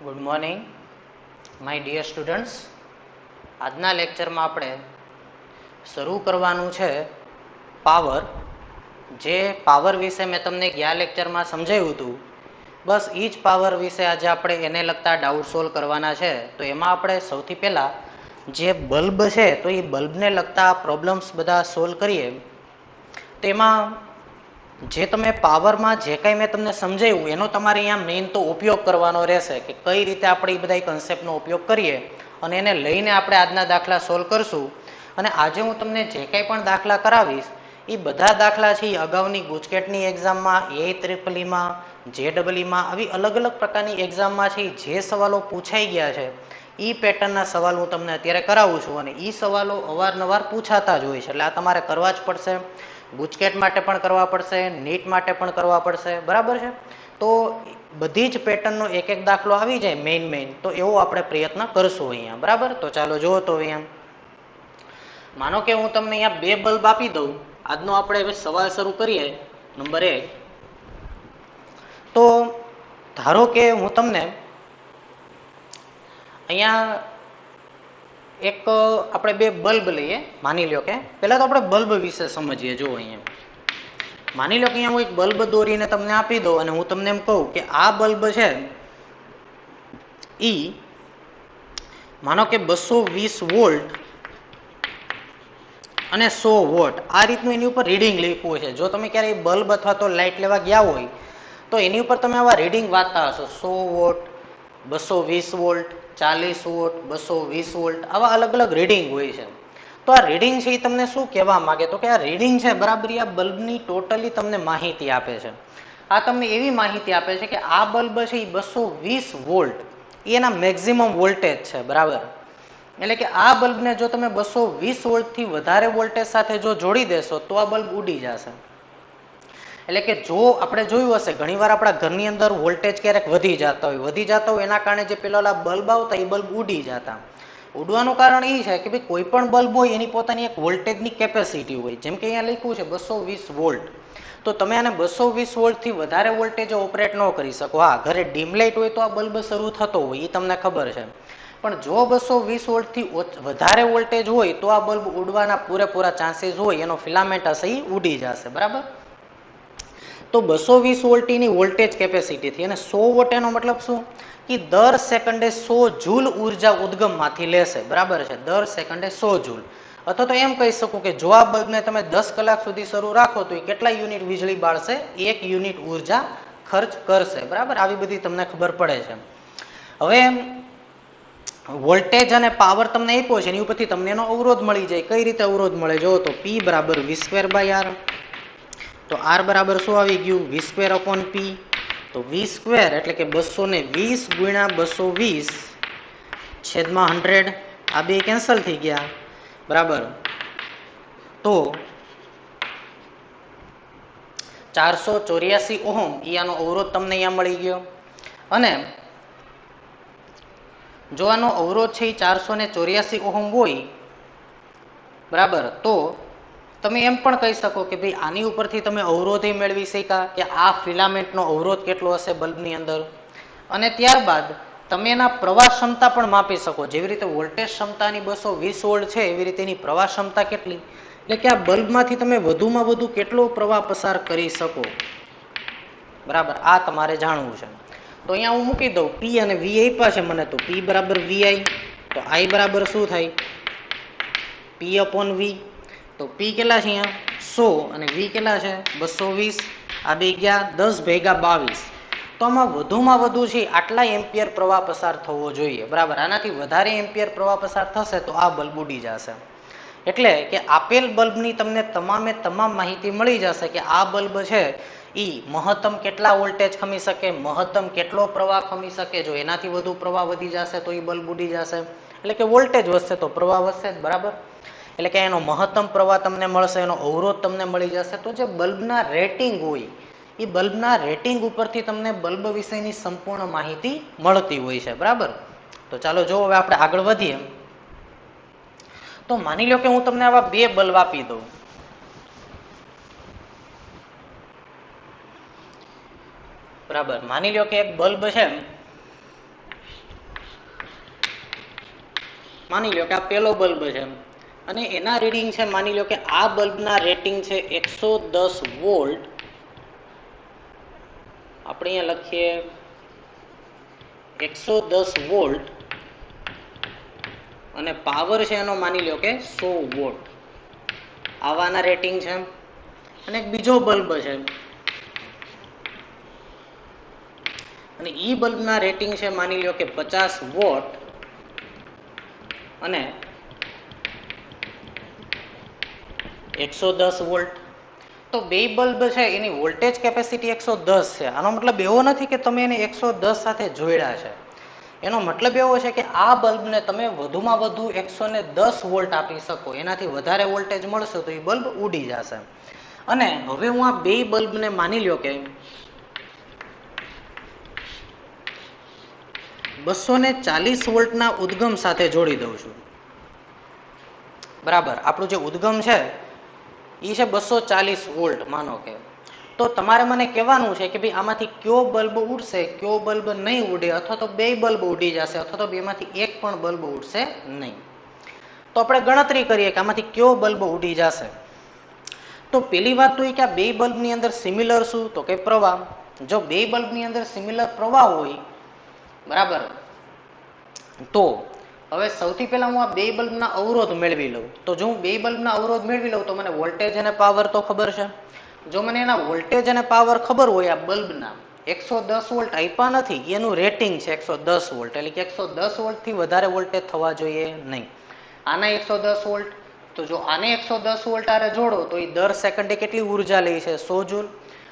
Good morning my dear students. આજના લેક્ચરમાં આપણે શરૂ કરવાનું છે પાવર. જે પાવર વિશે મેં તમને ગયા લેક્ચરમાં સમજાવ્યું હતું, બસ એ જ પાવર વિશે આજે આપણે એને લગતા ડાઉટ સોલ્વ કરવાના છે. તો એમાં આપણે સૌથી પહેલાં જે બલ્બ છે તો એ બલ્બને લગતા પ્રોબ્લેમ્સ બધા સોલ્વ કરીએ. તેમાં જે તમે પાવરમાં જે કંઈ મેં તમને સમજાવ્યું એનો તમારે અહીંયા મેઇન તો ઉપયોગ કરવાનો રહેશે કે કઈ રીતે આપણે એ બધા કન્સેપ્ટનો ઉપયોગ કરીએ અને એને લઈને આપણે આજના દાખલા સોલ્વ કરશું. અને આજે હું તમને જે કંઈ પણ દાખલા કરાવીશ એ બધા દાખલા છે એ અગાઉની ગુજકેટની એક્ઝામમાં, AEEEમાં, JEEમાં આવી અલગ અલગ પ્રકારની એક્ઝામમાં છે જે સવાલો પૂછાઈ ગયા છે એ પેટર્નના સવાલ હું તમને અત્યારે કરાવું છું. અને એ સવાલો અવારનવાર પૂછાતા જ હોય છે, એટલે આ તમારે કરવા જ પડશે. ગુજકેટ માટે પણ કરવા પડશે, નીટ માટે પણ કરવા પડશે, બરાબર છે. તો બધી જ પેટર્નનો એક એક દાખલો આવી જાય મેઇન તો એવો આપણે પ્રયત્ન કરશું અહીંયા, બરાબર. તો ચાલો જુઓ તો અહીંયા માનો કે હું તમને અહીંયા બે બલ્બ આપી દઉં. આજનો આપણે હવે સવાલ શરૂ કરીએ. નંબર 1, તો ધારો કે હું તમને અહીંયા એક આપણે બે બલ્બ લઈએ. માની લો કે પહેલા તો આપણે બલ્બ વિશે સમજીએ. જો અહીંયા માની લો કે અહીંયા હું એક બલ્બ દોરીને તમને આપી દઉં અને હું તમને એમ કહું કે આ બલ્બ છે ઈ માનો કે 220 વોલ્ટ અને 100 વોટ આ રીતનું એની ઉપર રીડિંગ લખ્યું છે. જો તમે ક્યારેય બલ્બ અથવા તો લાઇટ લેવા ગયા હોય તો એની ઉપર તમે આવા રીડિંગ વાંચતા હશો. 100 વોટ, 220 વોલ્ટ, 40 વોટ, 220 વોલ્ટ, આવા અલગ અલગ રીડિંગ હોય છે. તો આ રીડિંગ છે એ તમને શું કહેવા માંગે, તો કે આ રીડિંગ છે બરાબર આ બલ્બની ટોટલી તમને માહિતી આપે છે. આ તમને એવી માહિતી આપે છે કે આ બલ્બ છે એ 220 વોલ્ટ એના મેક્સિમમ વોલ્ટેજ છે, બરાબર. એટલે કે આ બલ્બને જો તમે 220 વોલ્ટથી વધારે વોલ્ટેજ સાથે જો જોડી દેશો તો આ બલ્બ ઉડી જશે. એટલે કે જો આપણે જોયું હશે ઘણીવાર આપણા ઘરની અંદર વોલ્ટેજ ક્યારેક વધી જતા હોય એના કારણે જે પેલા બલ્બ આવતા એ બલ્બ ઉડી જતા. ઉડવાનું કારણ એ છે કે ભાઈ કોઈ પણ બલ્બ હોય એની પોતાની એક વોલ્ટેજની કેપેસિટી હોય. જેમ કે અહીંયા લખ્યું છે 220 વોલ્ટ, તો તમે આને 220 વોલ્ટથી વધારે વોલ્ટેજ ઓપરેટ ન કરી શકો. હા, ઘરે ડીમ લાઇટ હોય તો આ બલ્બ શરૂ થતો હોય એ તમને ખબર છે, પણ જો 220 વોલ્ટથી વધારે વોલ્ટેજ હોય તો આ બલ્બ ઉડવાના પૂરેપૂરા ચાન્સીસ હોય, એનો ફિલામેન્ટ હશે એ ઉડી જશે, બરાબર. તો 220 વોલ્ટની વોલ્ટેજ કેપેસિટીથી અને 100 વોટ એનો મતલબ શું કે દર સેકન્ડે 100 જૂલ ઉર્જા ઉદ્ગમમાંથી લેશે, બરાબર છે. દર સેકન્ડે 100 જૂલ. અથવા તો એમ કહી શકું કે જો આ બલ્બને તમે 10 કલાક સુધી શરૂ રાખો તો એ કેટલા યુનિટ વીજળી બાળશે? 1 યુનિટ ઉર્જા ખર્ચ કરશે, બરાબર. આવી બધી તમને ખબર પડે છે. હવે વોલ્ટેજ અને પાવર તમને આપ્યો છે એની ઉપરથી તમને એનો અવરોધ મળી જાય. કઈ રીતે અવરોધ મળે જો તો P બરાબર V²/R. તો R બરાબર શું આવી ગયું? V²/P. તો V² એટલે કે 220 ગુણ્યા 220 છેદમાં 100. આ બે કેન્સલ થઈ ગયા, બરાબર. તો 484 ઓહમ એ આનો અવરોધ તમને અહીંયા મળી ગયો. અને જો આનો અવરોધ છે એ 484 ઓહમ હોય, બરાબર, તો તમે એમ પણ કહી શકો કે ભાઈ આની ઉપરથી તમે અવરોધ મેળવી શક્યા કે આ ફિલામેન્ટનો અવરોધ કેટલો હશે બલ્બની અંદર. અને ત્યારબાદ તમે એના પ્રવાહ ક્ષમતા પણ માપી શકો. જેવી રીતે વોલ્ટેજ ક્ષમતાની 220 વોલ્ટ છે એવી રીતે એની પ્રવાહ ક્ષમતા કેટલી, એટલે કે આ બલ્બમાંથી તમે વધુમાં વધુ કેટલો પ્રવાહ પસાર કરી શકો, બરાબર. આ તમારે જાણવું છે. તો અહીંયા હું મૂકી દઉં P અને V આપ્યા છે મને, તો P બરાબર VI. તો I બરાબર શું થાય? P/V. તો P કેટલા છે અહીંયા? 100 અને V કેટલા છે? 220. આ બે ગયા 10 ભેગા 22. તો આમાં વધુમાં વધુ છે આટલા એમ્પિયર પ્રવાહ પસાર થવો જોઈએ, બરાબર. આનાથી વધારે એમ્પિયર પ્રવાહ પસાર થશે તો આ બલ્બ ઉડી જશે. એટલે કે આપેલ બલ્બની તમને તમામે તમામ માહિતી મળી જશે કે આ બલ્બ છે ઈ મહત્તમ કેટલા વોલ્ટેજ ખમી શકે, મહત્તમ કેટલો પ્રવાહ ખમી શકે. જો એનાથી વધુ પ્રવાહ વધી જશે તો એ બલ્બ ઉડી જશે. એટલે કે વોલ્ટેજ વધશે તો પ્રવાહ વધશે જ, બરાબર. એટલે કે એનો મહત્તમ પ્રવાહ તમને મળશે, એનો અવરોધ તમને મળી જશે. તો જે બલ્બના રેટિંગ હોય એ બલ્બના રેટિંગ ઉપરથી તમને બલ્બ વિશેની સંપૂર્ણ માહિતી મળતી હોય છે, બરાબર. તો ચાલો જો હવે આપણે આગળ વધીએ. તો માની લો કે હું તમને આવા બે બલ્બ આપી દઉં, બરાબર. માની લો કે એક બલ્બ છે માની લો કે આ પહેલો બલ્બ છે અને એના રીડિંગ છે, માની લો કે આ બલ્બના રેટિંગ છે 110 વોલ્ટ. આપણે અહીંયા લખીએ 110 વોલ્ટ અને પાવર છે એનો માની લો કે 100 વોટ. આવાના રેટિંગ છે. અને એક બીજો બલ્બ છે અને ઈ બલ્બના રેટિંગ છે માની લો કે 50 વોટ અને 110 વોલ્ટ. તો બે બલ્બ છે એની વોલ્ટેજ કેપેસિટી 110 છે. આનો મતલબ એવો નથી કે તમે એને 110 સાથે જોડ્યા છે. એનો મતલબ એવો છે કે આ બલ્બને તમે વધુમાં વધુ 110 વોલ્ટ આપી શકો. એનાથી વધારે વોલ્ટેજ મળશે તો એ બલ્બ ઉડી જશે. અને હવે હું આ બે બલ્બને માની લો કે 240 વોલ્ટના ઉદ્ગમ સાથે જોડી દઉં છું. બરાબર, આપણું જે ઉદ્ગમ છે એ છે 240 વોલ્ટ માનો કે. તો તમારે મને કહેવાનું છે કે ભાઈ આમાંથી કયો બલ્બ ઉડશે, કયો બલ્બ નહીં ઉડે, અથવા તો બે બલ્બ ઉડી જશે અથવા તો બેમાંથી એક પણ બલ્બ ઉડશે નહીં. તો આપણે ગણતરી કરીએ કે આમાંથી કયો બલ્બ ઉડી જશે. તો પહેલી વાત તો એ કે આ બે બલ્બની અંદર સિમિલર શું, તો કે પ્રવાહ. જો બે બલ્બની અંદર સિમિલર પ્રવાહ હોય, બરાબર, તો હવે સૌથી પહેલા હું આ બે બલ્બના અવરોધ મેળવી લઉં. તો જો હું બે બલ્બના અવરોધ મેળવી લઉં તો મને વોલ્ટેજ અને પાવર તો ખબર છે. જો મને એના વોલ્ટેજ અને પાવર ખબર હોય, આ બલ્બના 110 વોલ્ટ આપ્યા નથી, એનું રેટિંગ છે 110 વોલ્ટ, એટલે કે 110 વોલ્ટથી વધારે વોલ્ટેજ થવા જોઈએ નહીં. આના 110 વોલ્ટ, તો જો આને 110 વોલ્ટ આરે જોડો તો એ દર સેકન્ડે કેટલી ઉર્જા લે છે, 100 જૂલ.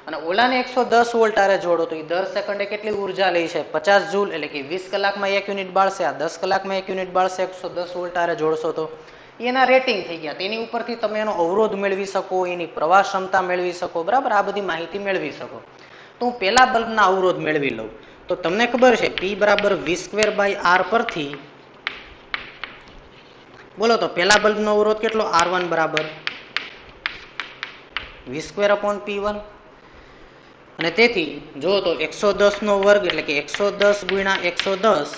અને ઓલાને 110 વોલ્ટ આરે જોડો તો એ દર સેકન્ડે કેટલી ઉર્જા લે છે, 50 જૂલ, એટલે કે 20 કલાકમાં 1 યુનિટ બાળશે. આ 10 કલાકમાં 1 યુનિટ બાળશે 110 વોલ્ટ આરે જોડશો તો. એના રેટિંગ થઈ ગયા. તેની ઉપરથી તમે એનો અવરોધ મેળવી શકો, એની પ્રવાહ ક્ષમતા મેળવી શકો, બરાબર, આ બધી માહિતી મેળવી શકો. તો હું પહેલા બલ્બના અવરોધ મેળવી લઉં. તો તમને ખબર છે P બરાબર V²/R પરથી બોલો તો પહેલા બલ્બનો અવરોધ કેટલો, R1 બરાબર V²/P1. અને તેથી જો તો 110 નો વર્ગ એટલે કે 110 ગુણ્યા 110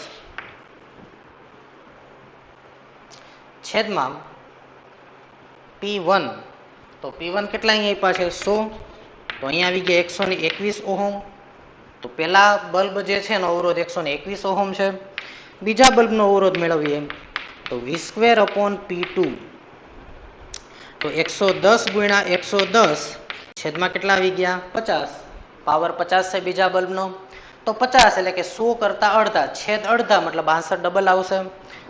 છેદમાં P1. તો P1 કેટલા અહીંયા આપ્યા છે, 100. તો અહીંયા આવી ગયા 121 ઓહમ. તો પહેલા બલ્બ જે છે એનો અવરોધ 121 ઓહમ છે. બીજા બલ્બનો અવરોધ મેળવીએ તો V²/P2. તો 110 ગુણ્યા 110 છેદમાં કેટલા આવી ગયા, 50. પાવર 50 છે બીજા બલ્બનો. તો 50 એટલે કે 100 કરતા અડધા, છેદ અડધા મતલબ આન્સર ડબલ આવશે.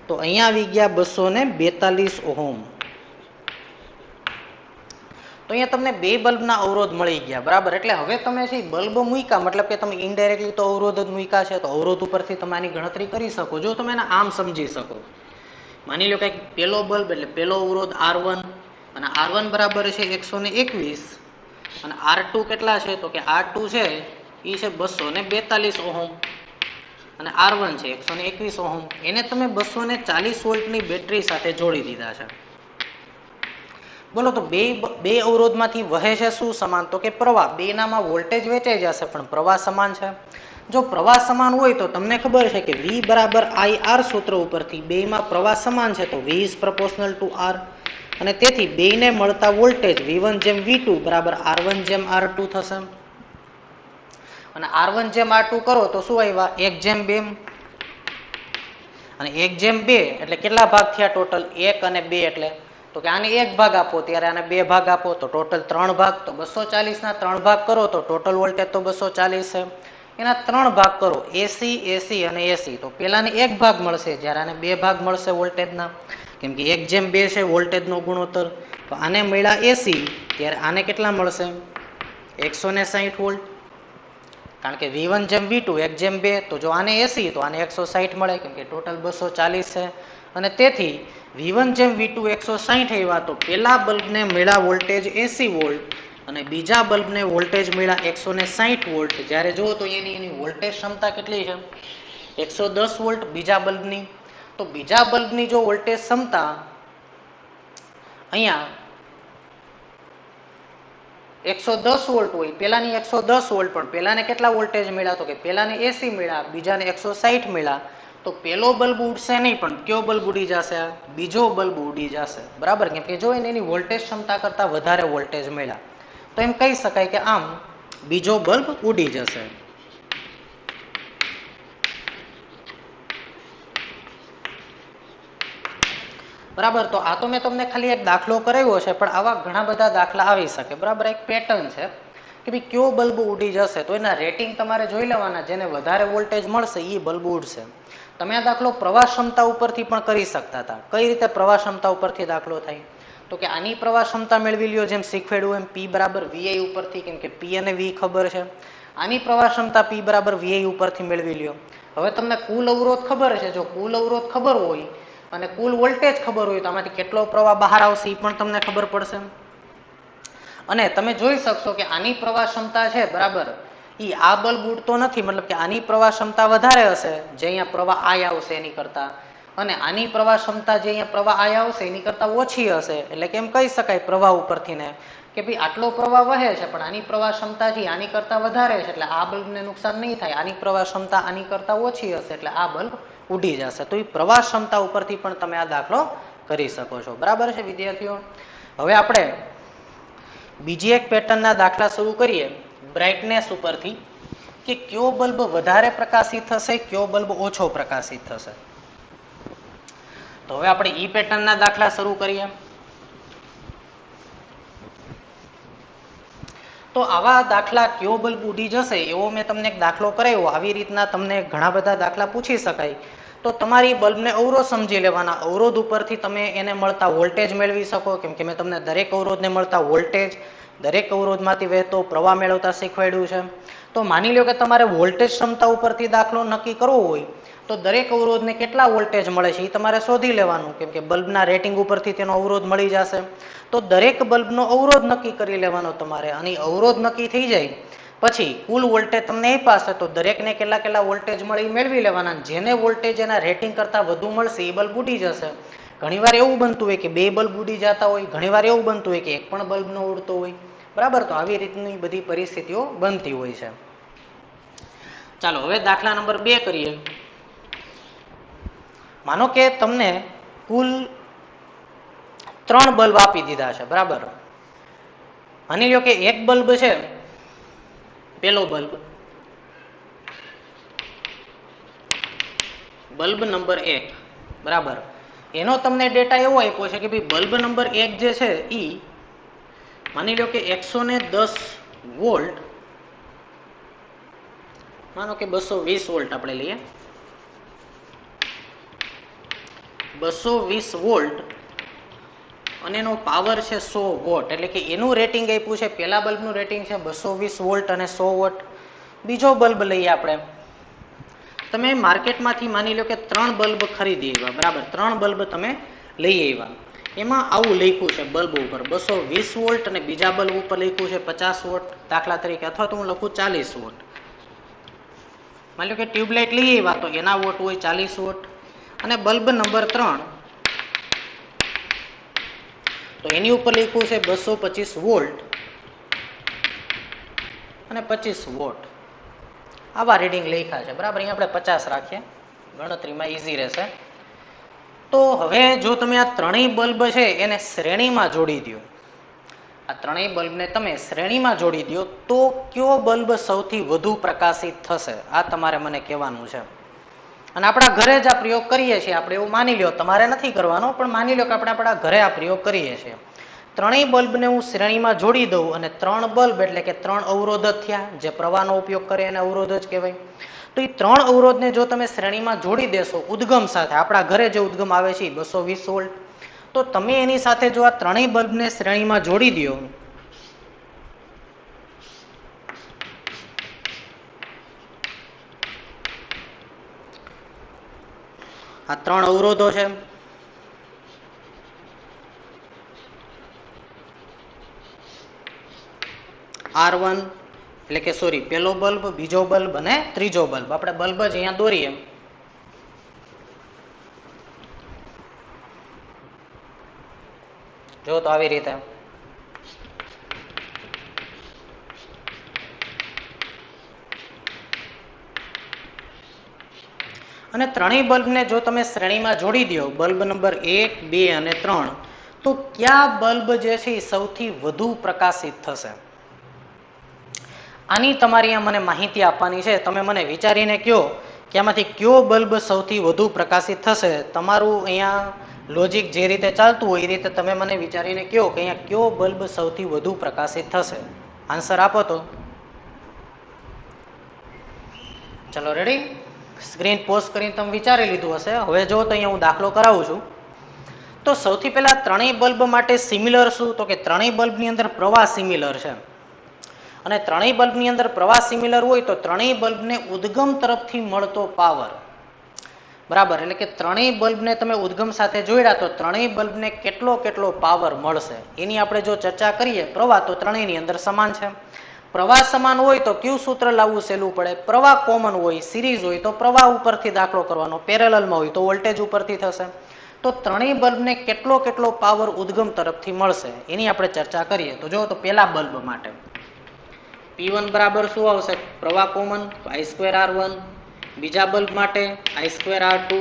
તો અહીંયા આવી ગયા 242 ઓહમ. તો અહીંયા તમને બે બલ્બના અવરોધ મળી ગયા, બરાબર. એટલે હવે તમે છે બલ્બ મૂક્યા, મતલબ કે તમે ઇનડાયરેક્ટલી તો અવરોધ જ મૂક્યા છે, તો અવરોધ ઉપરથી તમે આની ગણતરી કરી શકો જો તમે એને આમ સમજી શકો. માની લો કે પેલો બલ્બ એટલે પેલો અવરોધ R1 અને R1 બરાબર છે 121 અને R2 કેટલા છે, તો કે R2 છે એ છે 242 ઓહમ અને R1 છે 121 ઓહમ. એને તમે 240 વોલ્ટની બેટરી સાથે જોડી દીધા છે. બોલો તો બે અવરોધમાંથી વહે છે શું સમાન, તો કે પ્રવાહ. બેનામાં વોલ્ટેજ વેચાઈ જશે પણ પ્રવાહ સમાન છે. જો પ્રવાહ સમાન હોય તો તમને ખબર છે કે V બરાબર IR સૂત્ર ઉપરથી બેમાં પ્રવાહ સમાન છે તો V is proportional to R. અને તેથી બેને મળતા વોલ્ટેજ V1 જેમ V2 બરાબર R1 જેમ R2 થશે. અને R1 જેમ R2 કરો તો શું આવ્યા, 1/2. અને 1/2 એટલે કેટલા ભાગ થયા ટોટલ, 1 અને 2, એટલે તો કે આને 1 ભાગ આપો ત્યારે આને 2 ભાગ આપો તો ટોટલ 3 ભાગ. તો 240 ના 3 ભાગ કરો તો ટોટલ વોલ્ટેજ તો 240 છે. એના 3 ભાગ કરો, AC, AC અને AC, તો પેલાને 1 ભાગ મળશે જ્યારે આને 2 ભાગ મળશે વોલ્ટેજના, કેમ કે 1/2 છે વોલ્ટેજનો ગુણોત્તર. તો આને મળ્યા AC ત્યારે આને કેટલા મળશે, 160 વોલ્ટ. કારણ કે V1 જેમ V2 1/2, તો જો આને AC તો આને 160 મળે, કેમ કે ટોટલ 240 છે. અને તેથી V1 જેમ V2 160 આવ્યા તો પેલા બલ્બને મળ્યા વોલ્ટેજ 80 વોલ્ટ અને બીજા બલ્બને વોલ્ટેજ મળ્યા 160 વોલ્ટ. જ્યારે જુઓ તો એની વોલ્ટેજ ક્ષમતા કેટલી છે, 110 વોલ્ટ બીજા બલ્બની. તો બીજા બલ્બની જો વોલ્ટેજ ક્ષમતા અહીંયા 110 વોલ્ટ હોય, પેલાની 110 વોલ્ટ, પણ પેલાને કેટલા વોલ્ટેજ મળ્યા, તો કે પેલાને 80 મળ્યા, બીજાને 160 મળ્યા. તો પેલો બલ્બ ઉડશે નહીં, પણ કયો બલ્બ ઉડી જશે? બીજો બલ્બ ઉડી જશે, બરાબર. કેમ કે જો એને એની વોલ્ટેજ ક્ષમતા કરતા વધારે વોલ્ટેજ મળ્યા, તો એમ કહી શકાય કે આમ બીજો બલ્બ ઉડી જશે. બરાબર. તો આ તો મેં તમને ખાલી એક દાખલો કરાવ્યો છે, પણ આવા ઘણા બધા દાખલા આવી શકે, બરાબર. એક પેટર્ન છે કે ભાઈ કયો બલ્બ ઉડી જશે, તો એના રેટિંગ તમારે જોઈ લેવાના. જેને વધારે વોલ્ટેજ મળશે એ બલ્બ ઉડશે. તમે આ દાખલો પ્રવાહ ક્ષમતા ઉપરથી પણ કરી શકતા હતા. કઈ રીતે પ્રવાહ ક્ષમતા ઉપરથી દાખલો થાય? તો કે આની પ્રવાહ ક્ષમતા મેળવી લ્યો, જેમ શીખવાડ્યું એમ, P બરાબર VI ઉપરથી, કેમ કે P અને V ખબર છે. આની પ્રવાહ ક્ષમતા P બરાબર VI ઉપરથી મેળવી લ્યો. હવે તમને કુલ અવરોધ ખબર છે. જો કુલ અવરોધ ખબર હોય અને કુલ વોલ્ટેજ ખબર હોય તો આમાંથી કેટલો પ્રવાહ બહાર આવશે એ પણ તમને ખબર પડશે. અને તમે જોઈ શકશો કે આની પ્રવાહ ક્ષમતા છે, બરાબર, એ આ બલ્બ ઉડતો નથી. મતલબ કે આની પ્રવાહ ક્ષમતા વધારે હશે, જે અહીંયા પ્રવાહ I આવશે એની કરતા, અને આની પ્રવાહ ક્ષમતા જે અહીંયા પ્રવાહ I આવશે એની કરતા ઓછી હશે. એટલે કે એમ કહી શકાય પ્રવાહ ઉપરથી ને કે ભાઈ આટલો પ્રવાહ વહે છે, પણ આની પ્રવાહ ક્ષમતા છે આની કરતા વધારે છે, એટલે આ બલ્બને નુકસાન નહીં થાય. આની પ્રવાહ ક્ષમતા આની કરતા ઓછી હશે, એટલે આ બલ્બ ઉડી જશે. તો એ પ્રવાહ ક્ષમતા ઉપરથી પણ તમે આ દાખલો કરી શકો છો, બરાબર છે વિદ્યાર્થીઓ. હવે આપણે બીજી એક પેટર્નના દાખલા શરૂ કરીએ બ્રાઇટનેસ ઉપરથી, કે કયો બલ્બ વધારે પ્રકાશિત થશે, કયો બલ્બ ઓછો પ્રકાશિત થશે. તો હવે આપણે ઈ પેટર્નના દાખલા શરૂ કરીએ. તો આવા દાખલા કયો બલ્બ ઉડી જશે એવો મેં તમને એક દાખલો કરાવ્યો. આવી રીતના તમને ઘણા બધા દાખલા પૂછી શકાય. તો તમારી બલ્બને અવરોધ સમજી લેવાના. અવરોધ ઉપરથી તમે એને મળતા વોલ્ટેજ મેળવી શકો, કેમ કે મેં તમને દરેક અવરોધને મળતા વોલ્ટેજ, દરેક અવરોધમાંથી વહેતો પ્રવાહ મેળવતા શીખવાડ્યું છે. તો માની લો કે તમારે વોલ્ટેજ ક્ષમતા ઉપરથી દાખલો નક્કી કરવો હોય, તો દરેક અવરોધને કેટલા વોલ્ટેજ મળે છે એ તમારે શોધી લેવાનું, કેમ કે બલ્બના રેટિંગ ઉપરથી તેનો અવરોધ મળી જશે. તો દરેક બલ્બનો અવરોધ નક્કી કરી લેવાનો તમારે, અને અવરોધ નક્કી થઈ જાય પછી કુલ વોલ્ટેજ તમને આપ્યા હશે, તો દરેકને કેટલા કેટલા વોલ્ટેજ મળે એ મેળવી લેવાના. જેને વોલ્ટેજ એના રેટિંગ કરતા વધુ મળશે એ બલ્બ ઉડી જશે. ઘણીવાર એવું બનતું હોય કે બે બલ્બ ઉડી જતા હોય, ઘણીવાર એવું બનતું હોય કે એક પણ બલ્બ ન ઉડતો હોય, બરાબર. તો આવી રીતની બધી પરિસ્થિતિઓ બનતી હોય છે. ચાલો હવે દાખલા નંબર 2 કરીએ. માનો કે તમને કુલ 3 બલ્બ આપી દીધા છે, બરાબર. માની લો કે એક બલ્બ છે, પેલો બલ્બ, બલ્બ નંબર 1, બરાબર. એનો તમને ડેટા એવો આપ્યો છે કે ભાઈ બલ્બ નંબર 1 જે છે ઈ માની લો કે 110 વોલ્ટ, માનો કે 220 વોલ્ટ આપણે લઈએ, 220 વોલ્ટ, અને એનો પાવર છે 100 વોટ. એટલે કે એનું રેટિંગ આપ્યું છે, પેલા બલ્બનું રેટિંગ છે 220 વોલ્ટ અને 100 વોટ. બીજો બલ્બ લઈએ આપણે. તમે માર્કેટમાંથી માની લો કે 3 બલ્બ ખરીદી આવ્યા, બરાબર. 3 બલ્બ તમે લઈ આવ્યા. એમાં આવું લખ્યું છે બલ્બ ઉપર 220 વોલ્ટ, અને બીજા બલ્બ ઉપર લખ્યું છે 50 વોટ, દાખલા તરીકે. અથવા તો હું લખું 40 વોટ. માની લો કે ટ્યુબલાઇટ લઈ આવ્યા, તો એના વોટ હોય 40 વોટ. અને બલ્બ નંબર 3, તો એની ઉપર લખ્યું છે 225 વોલ્ટ અને 25 વોટ. આવા રીડિંગ લખ્યા છે, બરાબર. અહીંયા આપણે 50 રાખીએ, ગણતરીમાં ઈઝી રહેશે. તો હવે જો તમે આ ત્રણેય બલ્બ છે એને શ્રેણીમાં જોડી દો, આ ત્રણેય બલ્બને તમે શ્રેણીમાં જોડી દો, તો કયો બલ્બ સૌથી વધુ પ્રકાશિત થશે, આ તમારે મને કહેવાનું છે. અને આપણા ઘરે જ આ પ્રયોગ કરીએ છીએ આપણે, એવું માની લો. તમારે નથી કરવાનો, પણ માની લો કે આપણે આપણા ઘરે આ પ્રયોગ કરીએ છીએ. ત્રણેય બલ્બને હું શ્રેણીમાં જોડી દઉં, અને 3 બલ્બ એટલે કે 3 અવરોધ જ થયા, જે પ્રવાહનો ઉપયોગ કરે એને અવરોધ જ કહેવાય. તો એ 3 અવરોધને જો તમે શ્રેણીમાં જોડી દેશો ઉદ્ગમ સાથે, આપણા ઘરે જે ઉદ્ગમ આવે છે 220 વોલ્ટ, તો તમે એની સાથે જો આ ત્રણેય બલ્બને શ્રેણીમાં જોડી દો, આ 3 અવરોધો છે, R1 એટલે કે સોરી પેલો બલ્બ, બીજો બલ્બ અને ત્રીજો બલ્બ. આપણે બલ્બ જ અહીંયા દોરીએ, જો તો આવી રીતે. અને ત્રણેય બલ્બને જો તમે શ્રેણીમાં જોડી દો, બલ્બ નંબર 1, 2 અને 3, તો કયા બલ્બ જે છે એ સૌથી વધુ પ્રકાશિત થશે? આની તમારી મને માહિતી આપવાની છે. તમે મને વિચારીને કહો કે આમાંથી કયો બલ્બ સૌથી વધુ પ્રકાશિત થશે. તમારું અહીંયા લોજિક જે રીતે ચાલતું હોય એ રીતે તમે મને વિચારીને કહો કે અહીંયા કયો બલ્બ સૌથી વધુ પ્રકાશિત થશે. આન્સર આપો તો. ચલો રેડી? સ્ક્રીન પોઝ કરીને તમે વિચારી લીધું હશે. હવે જો તો અહીંયા હું દાખલો કરાવું છું. તો સૌથી પહેલા ત્રણેય બલ્બ માટે સિમિલર શું? તો કે ત્રણેય બલ્બની અંદર પ્રવાહ સિમિલર છે. અને ત્રણેય બલ્બની અંદર પ્રવાહ સિમિલર હોય તો ત્રણેય બલ્બને ઉદ્ગમ તરફથી મળતો પાવર, બરાબર, એટલે કે ત્રણેય બલ્બને તમે ઉદ્ગમ સાથે જોડ્યા તો ત્રણેય બલ્બને કેટલો પાવર મળશે એની આપણે જો ચર્ચા કરીએ. પ્રવાહ તો ત્રણેયની અંદર સમાન છે. પ્રવાહ સમાન હોય તો કયું સૂત્ર લાવવું સહેલું પડે? પ્રવાહ કોમન હોય, સિરીઝ હોય તો પ્રવાહ ઉપરથી દાખલો કરવાનો, પેરેલલમાં હોય તો વોલ્ટેજ ઉપરથી થશે. તો ત્રણેય બલ્બને કેટલો પાવર ઉદ્ગમ તરફથી મળશે એની આપણે ચર્ચા કરીએ. તો જો તો પેલા બલ્બ માટે P1 બરાબર શું આવશે? પ્રવાહ કોમન, તો I2R1. બીજા બલ્બ માટે I2R2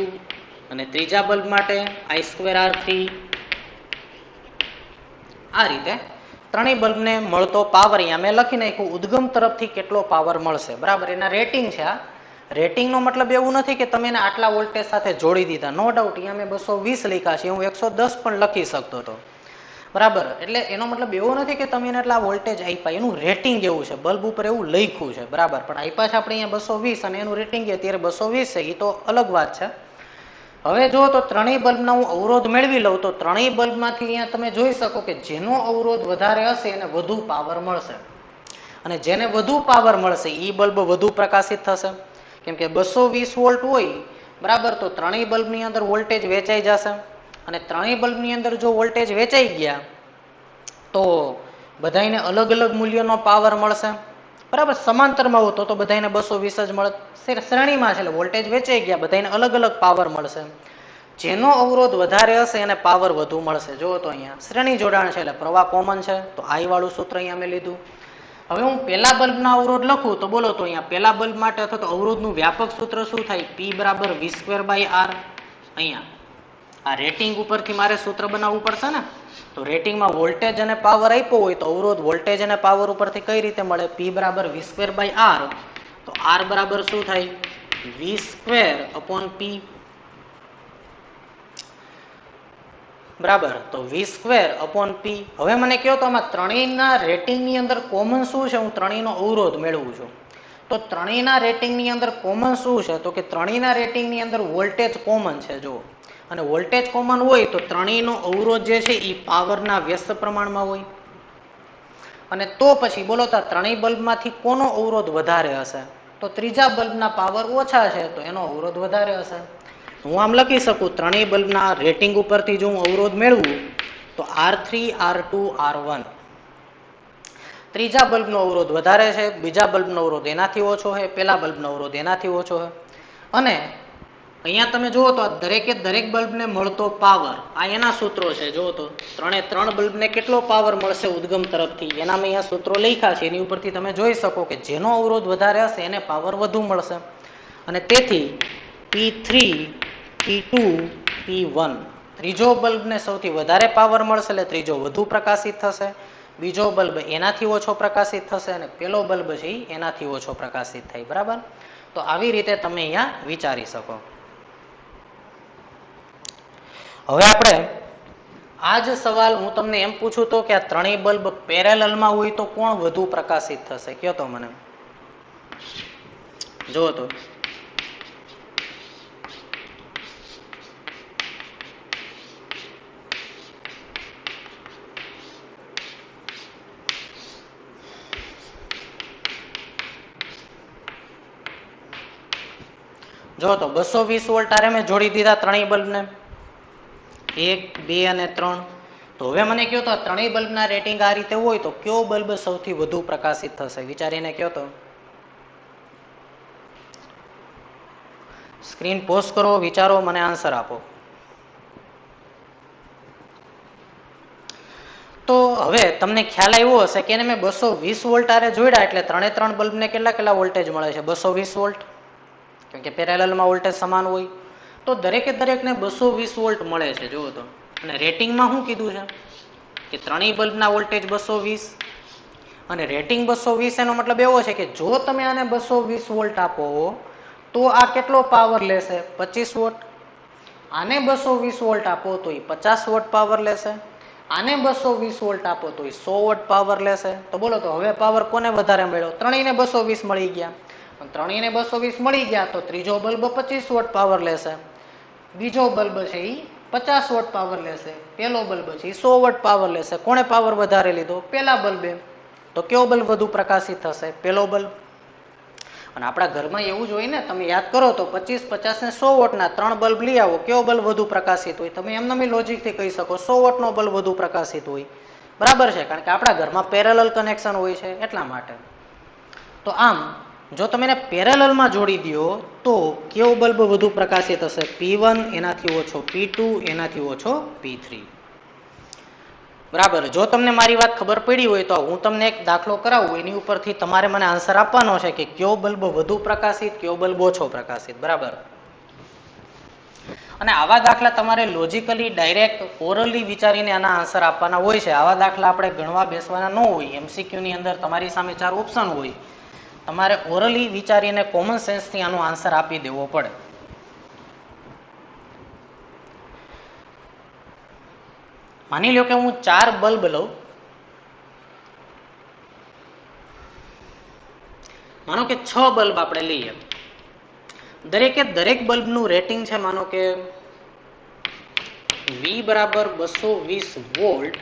અને ત્રીજા બલ્બ માટે I2R3. આ રીતે ત્રણેય બલ્બને મળતો પાવર અહીંયા મેં લખી નાખ્યું, ઉદ્ગમ તરફથી કેટલો પાવર મળશે, બરાબર. એના રેટિંગ છે. આ રેટિંગનો મતલબ એવું નથી કે તમે એને આટલા વોલ્ટેજ સાથે જોડી દીધા. નો ડાઉટ અહીંયા મેં 220 લખ્યા છે, હું 110 પણ લખી શકતો હતો, બરાબર. એટલે એનો મતલબ એવો નથી કે તમે એને એટલા વોલ્ટેજ આપ્યા, એનું રેટિંગ એવું છે, બલ્બ ઉપર એવું લખ્યું છે, બરાબર. પણ આપ્યા છે આપણે અહીંયા 220 અને એનું રેટિંગ અત્યારે 220 છે, એ તો અલગ વાત છે. હવે જો તો ત્રણેય બલ્બના હું અવરોધ મેળવી લઉં તો ત્રણેય બલ્બમાંથી અહીંયા તમે જોઈ શકો કે જેનો અવરોધ વધારે હશે એને વધુ પાવર મળશે, અને જેને વધુ પાવર મળશે એ બલ્બ વધુ પ્રકાશિત થશે. કેમ કે 220 વોલ્ટ હોય, બરાબર, તો ત્રણેય બલ્બની અંદર વોલ્ટેજ વેચાઈ જશે. અને ત્રણેય બલ્બની અંદર જો વોલ્ટેજ વેચાઈ ગયા તો બધાને અલગ અલગ મૂલ્યનો પાવર મળશે, બરાબર. સમાંતરમાં હોતો તો બધાને 220 જ મળે. શ્રેણીમાં છે એટલે વોલ્ટેજ વેચાઈ ગયા, બધાને અલગ અલગ પાવર મળશે. જેનો અવરોધ વધારે હશે એને પાવર વધુ મળશે. જો તો અહીંયા શ્રેણી જોડાણ છે એટલે પ્રવાહ કોમન છે, તો I વાળું સૂત્ર અહીંયા મેં લીધું. હવે હું પેલા બલ્બના અવરોધ લખું તો બોલો તો અહીંયા પેલા બલ્બ માટે અથવા તો અવરોધનું વ્યાપક સૂત્ર શું થાય? P બરાબર V²/R. અહીંયા આ રેટિંગ ઉપરથી મારે સૂત્ર બનાવવું પડશે ને. તો રેટિંગમાં વોલ્ટેજ અને પાવર આપ્યો હોય તો અવરોધ વોલ્ટેજ અને પાવર ઉપરથી કઈ રીતે મળે? P બરાબર V²/R. તો R બરાબર શું થાય? V²/P, બરાબર. તો V²/P. હવે મને કહો તો આમાં ત્રણેયના રેટિંગની અંદર કોમન શું છે? હું ત્રણેયનો અવરોધ મેળવું છું. તો ત્રણેયના રેટિંગની અંદર કોમન શું છે? તો કે ત્રણેયના રેટિંગની અંદર વોલ્ટેજ કોમન છે. જો અને વોલ્ટેજ કોમન હોય તો ત્રણેયનો અવરોધ જે છે એ પાવરના વ્યસ્ત પ્રમાણમાં હોય. અને તો પછી બોલો તો ત્રણેય બલ્બમાંથી કોનો અવરોધ વધારે હશે? તો ત્રીજા બલ્બના પાવર ઓછા છે તો એનો અવરોધ વધારે હશે. હું આમ લખી શકું, ત્રણેય બલ્બના રેટિંગ ઉપરથી જો હું અવરોધ મેળવું તો R3, R2, R1. ત્રીજા બલ્બનો અવરોધ વધારે છે, બીજા બલ્બનો અવરોધ એનાથી ઓછો છે, પેલા બલ્બનો અવરોધ એનાથી ઓછો છે. અને અહીંયા તમે જુઓ તો દરેકે દરેક બલ્બને મળતો પાવર આ એના સૂત્રો છે. જુઓ તો ત્રણ બલ્બને કેટલો પાવર મળશે ઉદ્ગમ તરફથી એના મેં અહીંયા સૂત્રો લખ્યા છે. એની ઉપરથી તમે જોઈ શકો કે જેનો અવરોધ વધારે હશે એને પાવર વધુ મળશે. અને તેથી P3, P2, P1 ત્રીજો બલ્બને સૌથી વધારે પાવર મળશે એટલે ત્રીજો વધુ પ્રકાશિત થશે, બીજો બલ્બ એનાથી ઓછો પ્રકાશિત થશે અને પેલો બલ્બ છે એનાથી ઓછો પ્રકાશિત થાય, બરાબર. તો આવી રીતે તમે અહીંયા વિચારી શકો. હવે આપણે આ જ સવાલ હું તમને એમ પૂછું તો કે આ ત્રણેય બલ્બ પેરેલલમાં હોય તો કોણ વધુ પ્રકાશિત થશે? કયો તો મને. જો તો જો તો 220 વોલ્ટ આરે મેં જોડી દીધા ત્રણેય બલ્બને, 1, 2 અને 3. તો હવે મને કહો તો ત્રણેય બલ્બના રેટિંગ આ રીતે હોય તો કયો બલ્બ સૌથી વધુ પ્રકાશિત થશે? વિચારીને કહો તો. સ્ક્રીન પોઝ કરો, વિચારો, મને આન્સર આપો. તો હવે તમને ખ્યાલ આવ્યો હશે કે એને મેં 220 વોલ્ટ આરે જોડ્યા એટલે ત્રણે ત્રણ બલ્બને કેટલા વોલ્ટેજ મળે છે? 220 વોલ્ટ. કેમ કે પેરેલલમાં વોલ્ટેજ સમાન હોય. તો દરેકે દરેકને 220 વોલ્ટ મળે છે. જુઓ તો, અને રેટિંગમાં શું કીધું છે કે ત્રણેય બલ્બના વોલ્ટેજ 220, અને રેટિંગ 220 એનો મતલબ એવો છે કે જો તમે આને 220 વોલ્ટ આપો તો આ કેટલો પાવર લેશે? 25 વોટ. આને 220 વોલ્ટ આપો તો એ 50 વોટ પાવર લેશે. આને 220 વોલ્ટ આપો તો એ 100 વોટ પાવર લેશે. તો બોલો તો હવે પાવર કોને વધારે મળ્યો? ત્રણેયને 220 મળી ગયા. ત્રણેયને 220 મળી ગયા તો ત્રીજો બલ્બ 25 વોટ પાવર લેશે, બીજો બલ્બ છે એ 50 વોટ પાવર લેશે, પેલો બલ્બ છે એ 100 વોટ પાવર લેશે. કોણે પાવર વધારે લીધો? પેલા બલ્બે. તો કયો બલ્બ વધુ પ્રકાશિત થશે? પેલો બલ્બ. અને આપણા ઘરમાં એવું જ હોય ને, તમે યાદ કરો તો 25, 50 ને 100 વોટના 3 બલ્બ લઈ આવો, કયો બલ્બ વધુ પ્રકાશિત હોય? તમે એમને લોજિકથી કહી શકો 100 વોટનો બલ્બ વધુ પ્રકાશિત હોય. બરાબર છે, કારણ કે આપણા ઘરમાં પેરેલલ કનેક્શન હોય છે એટલા માટે. તો આમ જો તમે એને પેરેલલમાં જોડી દો તો કયો બલ્બ વધુ પ્રકાશિત હશે? P1 એનાથી ઓછો P2 એનાથી ઓછો P3. બરાબર. જો તમને મારી વાત ખબર પડી હોય તો હું તમને એક દાખલો કરાવું, એની ઉપરથી તમારે મને આન્સર આપવાનો છે કે કયો બલ્બ વધુ પ્રકાશિત, કયો બલ્બ ઓછો પ્રકાશિત. બરાબર. અને આવા દાખલા તમારે લોજિકલી ડાયરેક્ટ ઓરલી વિચારીને આના આન્સર આપવાના હોય છે. આવા દાખલા આપણે ગણવા બેસવાના ન હોય. MCQ ની અંદર તમારી સામે 4 ઓપ્શન હોય, તમારે ઓરલી વિચારીને કોમન સેન્સથી આનો આન્સર આપી દેવો પડે. માની લો કે હું 4 બલ્બ લઉં, માનો કે 6 બલ્બ આપણે લઈએ, દરેકે દરેક બલ્બનું રેટિંગ છે માનો કે V બરાબર 220 વોલ્ટ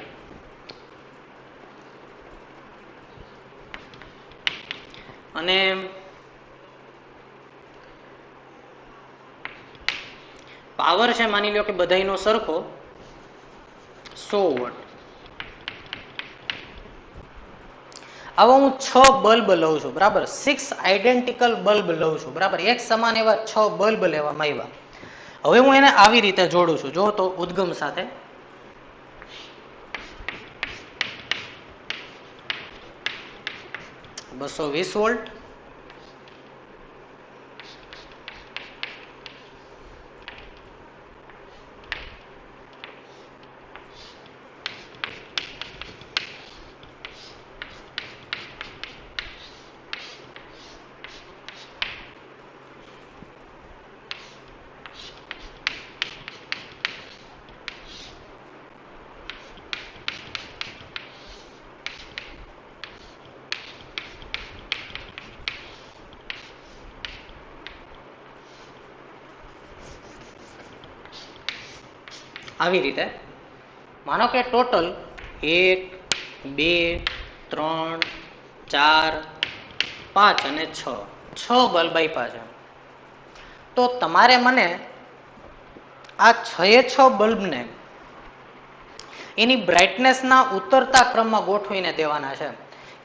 અને પાવર છે માની લો કે બધાયનો સરખો 100 વોટ. આવા હું 6 બલ્બ લઉં છું. બરાબર. 6 આઈડેન્ટિકલ બલ્બ લઉં છું. બરાબર. એક સમાન એવા 6 બલ્બ લેવામાં આવ્યા. હવે હું એને આવી રીતે જોડું છું. જો તો ઉદ્ગમ સાથે, $220 વોલ્ટ, આવી રીતે માનો કે ટોટલ 1, 2, 3, 4, 5 અને 6 બલ્બ આપ્યા છે. તો તમારે મને આ 6 બલ્બને એની બ્રાઇટનેસના ઉતરતા ક્રમમાં ગોઠવીને દેવાના છે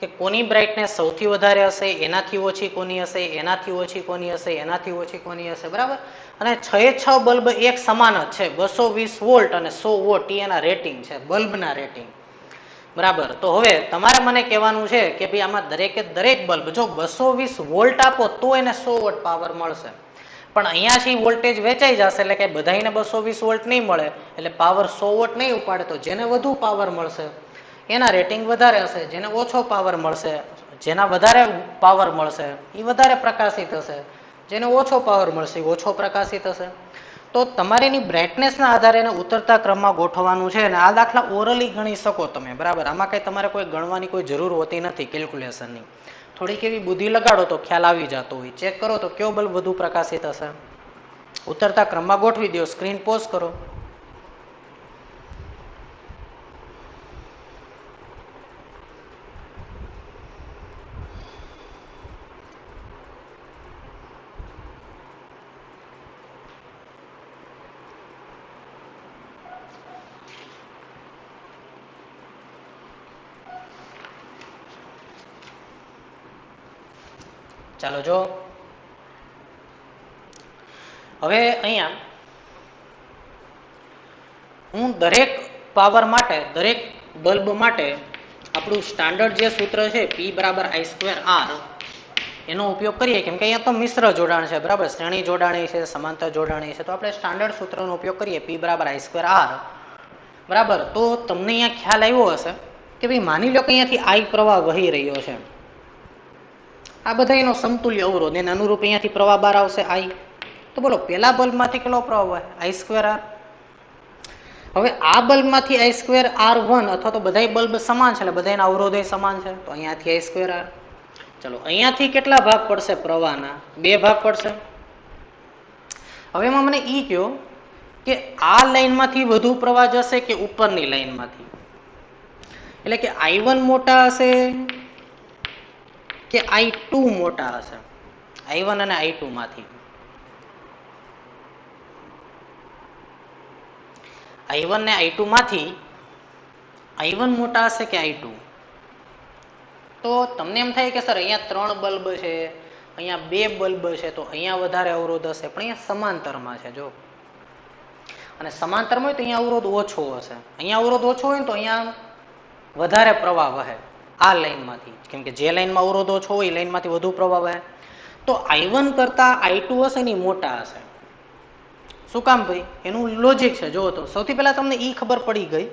કે કોની બ્રાઇટનેસ સૌથી વધારે હશે, એનાથી ઓછી કોની હશે, એનાથી ઓછી કોની હશે, એનાથી ઓછી કોની હશે. બરાબર. અને 6 બલ્બ એક સમાન જ છે, 220 વોલ્ટ અને 100 વોટ એના રેટિંગ છે, બલ્બના રેટિંગ. બરાબર. તો હવે તમારે મને કહેવાનું છે કે ભાઈ આમાં દરેકે દરેક બલ્બ જો 220 વોલ્ટ આપો તો એને 100 વોટ પાવર મળશે, પણ અહીંયાથી વોલ્ટેજ વેચાઈ જશે એટલે કે બધાને 220 વોલ્ટ નહીં મળે, એટલે પાવર 100 વોટ નહીં ઉપાડે. તો જેને વધુ પાવર મળશે એના રેટિંગ વધારે હશે, જેને ઓછો પાવર મળશે, જેના વધારે પાવર મળશે એ વધારે પ્રકાશિત હશે, જેને ઓછો પાવર મળશે એ ઓછો પ્રકાશિત હશે. તો તમારે એની બ્રાઇટનેસના આધારે એને ઉતરતા ક્રમમાં ગોઠવવાનું છે. અને આ દાખલા ઓરલી ગણી શકો તમે. બરાબર. આમાં કંઈ તમારે કોઈ ગણવાની કોઈ જરૂર હોતી નથી, કેલ્ક્યુલેશનની. થોડીક એવી બુદ્ધિ લગાડો તો ખ્યાલ આવી જતો હોય. ચેક કરો તો કયો બલ્બ વધુ પ્રકાશિત હશે, ઉતરતા ક્રમમાં ગોઠવી દો. સ્ક્રીન પોઝ કરો. ચાલો જો હવે અહીંયા હું દરેક પાવર માટે, દરેક બલ્બ માટે આપણું સ્ટાન્ડર્ડ જે સૂત્ર છે P = I²R, એનો ઉપયોગ કરીએ, કેમ કે અહીંયા તો મિશ્ર જોડાણ છે, બરાબર, શ્રેણી જોડાણી છે, સમાંતર જોડાણી છે, તો આપણે સ્ટાન્ડર્ડ સૂત્રનો ઉપયોગ કરીએ, P બરાબર I²R, બરાબર. તો તમને અહીંયા ખ્યાલ આવ્યો હશે કે ભાઈ માની લો કે અહીંયાથી I પ્રવાહ વહી રહ્યો છે, આ બધા એનો સમતુલ્ય અવરોધ, એને અનુરૂપ અહીંયાથી પ્રવાહ બહાર આવશે I. તો બોલો પેલા બલ્બમાંથી કેટલો પ્રવાહ વહે? I²R. હવે આ બલ્બમાંથી I²R1, અથવા તો બધા બલ્બ સમાન છે એટલે બધાના અવરોધો સમાન છે, તો અહીંયાથી I²R. ચલો અહીંયાથી કેટલા ભાગ પડશે પ્રવાહના? 2 ભાગ પડશે. હવે એમાં મને ઈ કહો કે આ લાઈનમાંથી વધુ પ્રવાહ જશે કે ઉપરની લાઈનમાંથી? એટલે કે I1 મોટા હશે કે I2 મોટા હશે? I1 અને I2 માંથી I1 ને I2 માંથી I1 મોટા હશે કે I2? તો તમને એમ થાય કે સર અહીંયા 3 બલ્બ છે, અહીંયા 2 બલ્બ છે, તો અહીંયા વધારે અવરોધ હશે, પણ અહીંયા સમાંતરમાં છે જો, અને સમાંતરમાં હોય તો અહીંયા અવરોધ ઓછો હશે. અહીંયા અવરોધ ઓછો હોય ને તો અહીંયા વધારે પ્રવાહ વહે આ લાઈનમાંથી, કેમ કે જે લાઈનમાં અવરોધ ઓછો હોય એ લાઈનમાંથી વધુ પ્રવાહ વહે. તો I1 કરતા I2 હશે ને મોટા હશે. શું કામ ભાઈ? એનું લોજિક છે. જો તો સૌથી પહેલા તમને ઈ ખબર પડી ગઈ.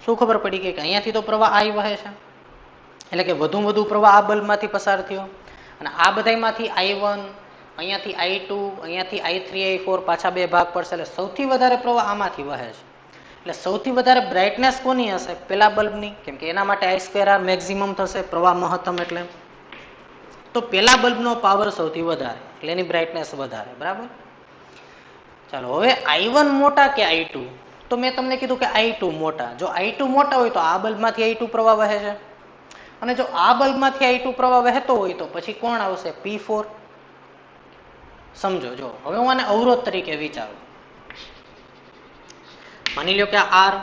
શું ખબર પડી ગઈ? કે અહીંયાથી તો પ્રવાહ I વહે છે, એટલે કે વધુ પ્રવાહ આ બલ્બમાંથી પસાર થયો, અને આ બધામાંથી I1, અહીંયાથી I2, અહીંયાથી I3, I4, પાછા 2 ભાગ પડશે, એટલે સૌથી વધારે પ્રવાહ આમાંથી વહે છે. એટલે સૌથી વધારે બ્રાઇટનેસ કોની હશે? પેલા બલ્બની, કેમ કે એના માટે I²R મેક્સિમમ થશે, પ્રવાહ મહત્તમ એટલે. તો પેલા બલ્બનો પાવર સૌથી વધારે, એટલે એની બ્રાઇટનેસ વધારે, બરાબર. ચાલો હવે I1 મોટા કે I2? તો મેં તમને કીધું કે I2 મોટા. જો I2 મોટા હોય તો આ બલ્બમાંથી I2 પ્રવાહ વહે છે, અને જો આ બલ્બમાંથી I2 પ્રવાહ વહેતો હોય તો પછી કોણ આવશે? P4. સમજો. જો હવે હું આને અવરોધ તરીકે વિચારું. માની લો કે આ R,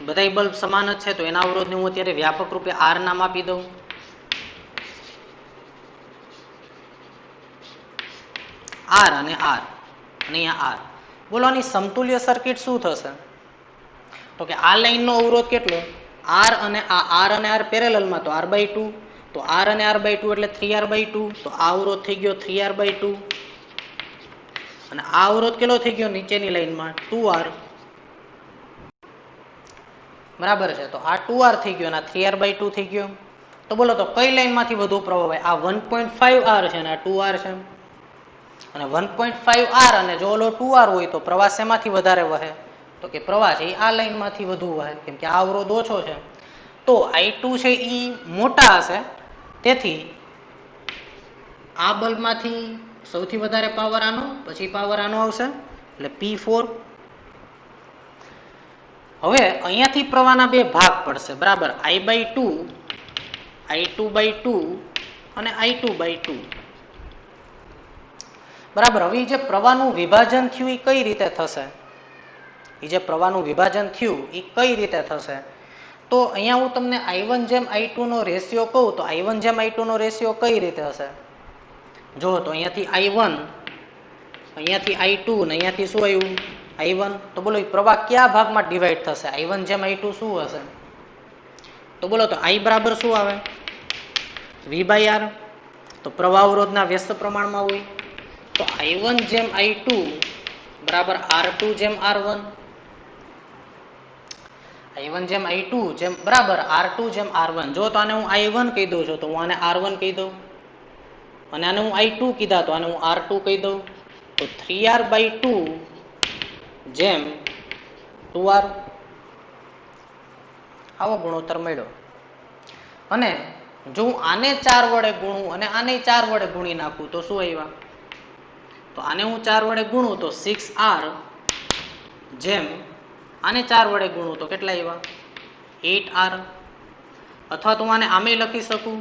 બધા બલ્બ સમાન જ છે, તો એના અવરોધને હું અત્યારે વ્યાપક રૂપે R નામ આપી દઉં. R અને R, અને અહીંયા R. બોલો આની સમતુલ્ય સર્કિટ શું થશે? તો કે આ લાઈનનો અવરોધ કેટલો? R અને R પેરેલલમાં, તો R/2. તો R અને R/2 એટલે 3R/2. તો આ અવરોધ થઈ ગયો 3R/2, અને આ અવરોધ કેટલો થઈ ગયો નીચેની લાઈનમાં? 2R. બરાબર છે. તો આ 2R થઈ ગયો અને આ 3R/2 થઈ ગયો. તો બોલો તો કઈ લાઈનમાંથી વધુ પ્રવાહ હોય? આ 1.5R છે અને આ 2R છે, અને 1.5R અને જો ઓલો 2R હોય તો પ્રવાહ શેમાંથી વધારે વહે? તો કે પ્રવાહ છે આ લાઈનમાંથી વધુ વહે, કેમ કે આ અવરોધ ઓછો છે. તો I2 છે એ મોટા હશે, તેથી આ બલ્બમાંથી સૌથી વધારે પાવર આનો, પછી પાવર આનો આવશે, એટલે P4. હવે અહીંયાથી પ્રવાહના 2 ભાગ પડશે, બરાબર, I/2, I2/2 અને I2/2. બરાબર. હવે જે પ્રવાહનું વિભાજન થયું એ કઈ રીતે થશે? એ જે પ્રવાહનું વિભાજન થયું એ કઈ રીતે થશે? તો અહીંયા હું તમને I1:I2 નો રેશિયો કહું તો I1:I2 નો રેશિયો કઈ રીતે હશે? જો તો અહીંયાથી I1, અહીંયાથી I2 ને અહીંયાથી શું આવ્યું? I1. તો બોલો એ પ્રવાહ કયા ભાગમાં ડિવાઈડ થશે? I1:I2 શું હશે? તો બોલો તો I બરાબર શું આવે? V/R. તો પ્રવાહ અવરોધના વ્યસ્ત પ્રમાણમાં હોય, તો I1:I2 બરાબર R2:R1. I1:I2 બરાબર R2:R1. જો તો આને હું I1 કહી દઉં છું તો હું આને R1 કહી દઉં, અને આને હું I2 કીધા તો આને હું R2 કહી દઉં. તો 3R/2 જેમ 2R. આવો ગુણોત્તર મળ્યો. અને જો હું આને 4 વડે ગુણું અને આને 4 વડે ગુણી નાખું તો શું આવ્યા? તો આને હું 4 વડે ગુણું તો 6R, જેમ આને 4 વડે ગુણું તો કેટલા આવ્યા? 8R. અથવા તો હું આને આમે લખી શકું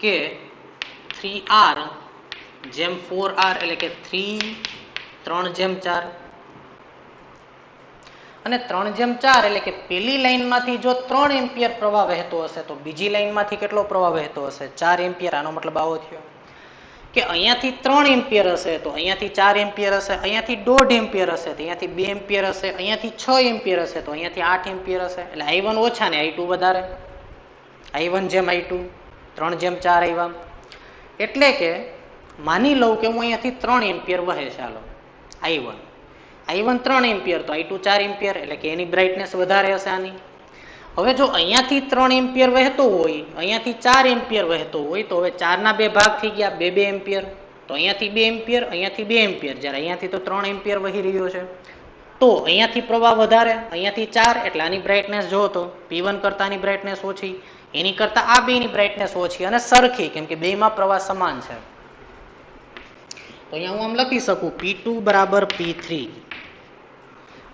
કે 3R જેમ 4R, એટલે કે 3:4. અને 3:4 એટલે કે પેલી લાઈનમાંથી જો 3 એમ્પિયર પ્રવાહ વહેતો હશે તો બીજી લાઈનમાંથી કેટલો પ્રવાહ વહેતો હશે? 4 એમ્પિયર. આનો મતલબ આવો થયો કે અહીંયાથી 3 એમ્પિયર હશે તો અહીંયાથી 4 એમ્પિયર હશે, અહીંયાથી 1.5 એમ્પિયર હશે તો અહીંયાથી 2 એમ્પિયર હશે, અહીંયાથી 6 એમ્પિયર હશે તો અહીંયાથી 8 એમ્પિયર હશે. એટલે I1 ઓછા ને I2 વધારે. I1:I2. 3:4 આવ્યા. એટલે કે માની લઉં કે હું અહીંયાથી 3 એમ્પિયર વહે છે. ચાલો I1 3 એમ્પિયર તો I2 4 એમ્પિયર, એટલે કે એની બ્રાઇટનેસ વધારે હશે આની. હવે જો અહીંયાથી 3 એમ્પિયર વહેતો હોય, અહીંયાથી 4 એમ્પિયર વહેતો હોય, તો હવે 4 ના 2 ભાગ થઈ ગયા, 2 એમ્પિયર. તો અહીંયાથી 2 એમ્પિયર, અહીંયાથી 2 એમ્પિયર, જ્યારે અહીંયાથી તો 3 એમ્પિયર વહી રહ્યો છે. તો અહીંયાથી પ્રવાહ વધારે, અહીંયાથી 4, એટલે આની બ્રાઇટનેસ જો તો P1 કરતા આની બ્રાઇટનેસ ઓછી, એની કરતા આ બેની બ્રાઇટનેસ ઓછી અને સરખી, કેમ કે બેમાં પ્રવાહ સમાન છે. તો અહીંયા હું આમ લખી શકું P2 બરાબર P3,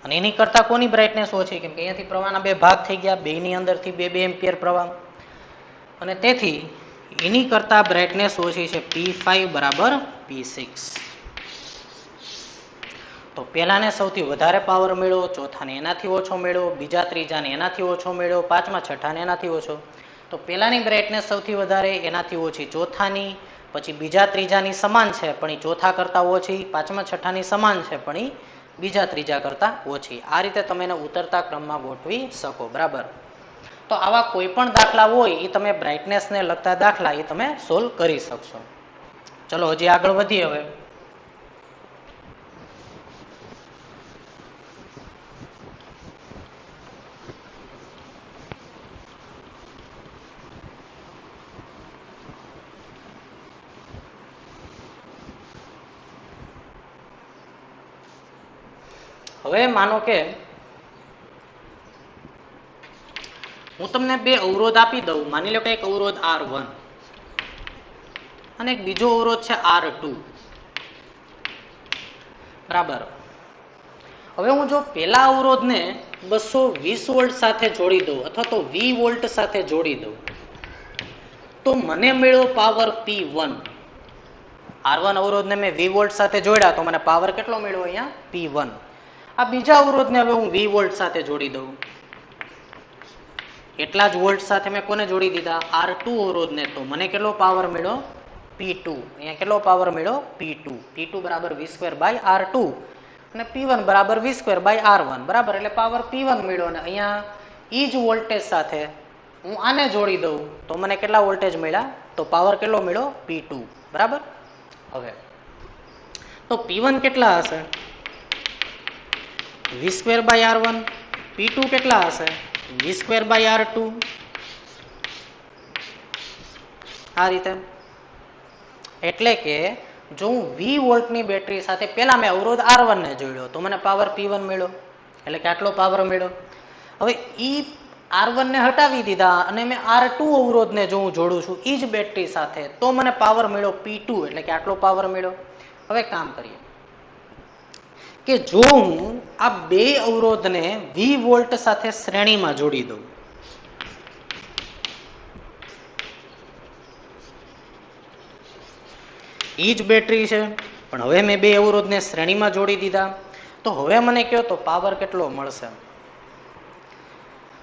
અને એની કરતા કોની બ્રાઇટનેસ ઓછી, કેમ કે અહીંયાથી પ્રવાહના 2 ભાગ થઈ ગયા, બેની અંદરથી 2 એમ્પિયર પ્રવાહ, અને તેથી એની કરતા બ્રાઇટનેસ ઓછી છે P5 બરાબર P6. તો પહેલાને સૌથી વધારે પાવર મળ્યો, ચોથાને એનાથી ઓછો મળ્યો, બીજા ત્રીજાને એનાથી ઓછો મળ્યો, પાંચમા છઠ્ઠાને એનાથી ઓછો. તો પહેલાની બ્રાઇટનેસ સૌથી વધારે, એનાથી ઓછી ચોથાની, પછી બીજા ત્રીજાની સમાન છે પણ એ ચોથા કરતા ઓછી, પાંચમા છઠ્ઠાની સમાન છે પણ એ બીજા ત્રીજા કરતા ઓછી. આ રીતે તમે એને ઉતરતા ક્રમમાં ગોઠવી શકો. બરાબર. તો આવા કોઈ પણ દાખલા હોય એ તમે બ્રાઇટનેસને લગતા દાખલા એ તમે સોલ્વ કરી શકશો. ચલો હજી આગળ વધીએ. હવે માનો કે હું તમને 2 અવરોધ આપી દઉં. માની લો કે એક અવરોધ R1 અને એક બીજો અવરોધ છે R2. બરાબર. હવે હું જો પેલા અવરોધને 220 વોલ્ટ સાથે જોડી દઉં અથવા તો 20 વોલ્ટ સાથે જોડી દઉં, તો મને મળ્યો પાવર P1. R1 અવરોધને મેં 20 વોલ્ટ સાથે જોડ્યા તો મને પાવર કેટલો મળ્યો અહીંયા? P1. આ બીજા અવરોધને હવે હું 20 વોલ્ટ સાથે જોડી દઉં, એટલા જ વોલ્ટ સાથે મેં કોને જોડી દીધા? R2 અવરોધને. તો મને કેટલો પાવર મળ્યો? P2. અહીંયા કેટલો પાવર મળ્યો? P2. P2 બરાબર V²/R2 અને P1 બરાબર V²/R1. બરાબર. એટલે પાવર P1 મળ્યો. અને અહીંયા ઈ જ વોલ્ટેજ સાથે હું આને જોડી દઉં તો મને કેટલા વોલ્ટેજ મળ્યા? તો પાવર કેટલો મળ્યો? P2. બરાબર. હવે તો P1 કેટલા હશે? V²/R1. P2 કેટલા હશે? V²/R2. આ રીતે. એટલે કે જો હું 20 વોલ્ટની બેટરી સાથે પહેલા મેં અવરોધ R1 ને જોડ્યો તો મને પાવર P1 મળ્યો, એટલે કે આટલો પાવર મળ્યો. હવે ઈ R1 ને હટાવી દીધા અને મેં R2 અવરોધને જો હું જોડું છું ઈ જ બેટરી સાથે, તો મને પાવર મળ્યો P2, એટલે કે આટલો પાવર મળ્યો. હવે કામ કરીએ કે જો હું આ 2 અવરોધને 20 વોલ્ટ સાથે શ્રેણીમાં જોડી દઉં, ઈ જ બેટરી છે પણ હવે મેં 2 અવરોધને શ્રેણીમાં જોડી દીધા, તો હવે મને કહો તો પાવર કેટલો મળશે?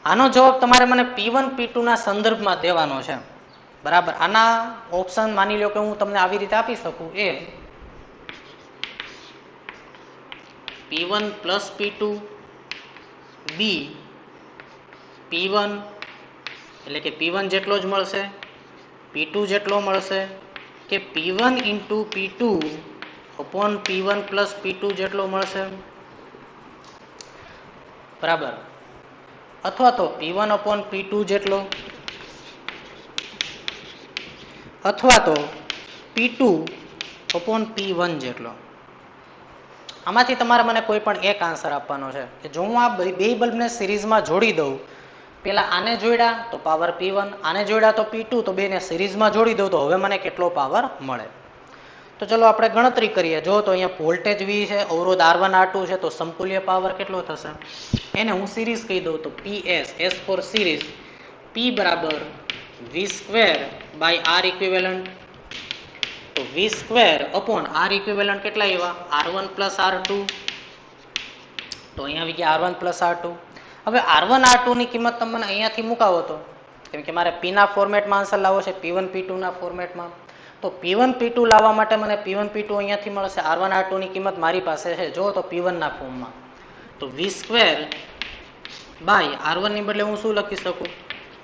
આનો જવાબ તમારે મને P1 P2 ના સંદર્ભમાં દેવાનો છે. બરાબર. આના ઓપ્શન માની લો કે હું તમને આવી રીતે આપી શકું. એ P1 plus P2, B P1 એટલે કે P1 જેટલો જ મળશે, P2 જેટલો મળશે, કે P1 into P2 upon P1 plus P2 જેટલો મળશે. બરાબર. અથવા તો P1 અપોન P2 જેટલો, અથવા તો P2 અપોન P1 જેટલો. આમાંથી તમારે મને કોઈ પણ એક આન્સર આપવાનો છે કે જો હું આ 2 બલ્બને સિરીઝમાં જોડી દઉં, પેલા આને જોડ્યા તો પાવર P1, આને જોડ્યા તો P2, તો બેને સિરીઝમાં જોડી દઉં તો હવે મને કેટલો પાવર મળે? તો ચલો આપણે ગણતરી કરીએ. જો તો અહીંયા વોલ્ટેજ V છે, અવરોધ R1 R2 છે, તો સમતુલ્ય પાવર કેટલો થશે? એને હું સિરીઝ કહી દઉં તો PS, S for series, P બરાબર V²/R ઇક્વિવેલન્ટ. તો V² અપોન R ઇક્વિવેલન્ટ કેટલા એવા? R1 plus R2. તો અહીંયા આવી ગયા R1 પ્લસ R2. હવે R1 R2 ની કિંમત તમને અહીંયાથી મુકાવો તો, કેમ કે મારે P ના ફોર્મેટમાં આન્સર લાવવો છે, P1 P2 ના ફોર્મેટમાં. તો P1 P2 લાવવા માટે મને P1 P2 અહીંયાથી મળશે. R1 R2 ની કિંમત મારી પાસે છે જો તો P1 ના ફોર્મમાં. તો V²/R1 ની બદલે હું શું લખી શકું?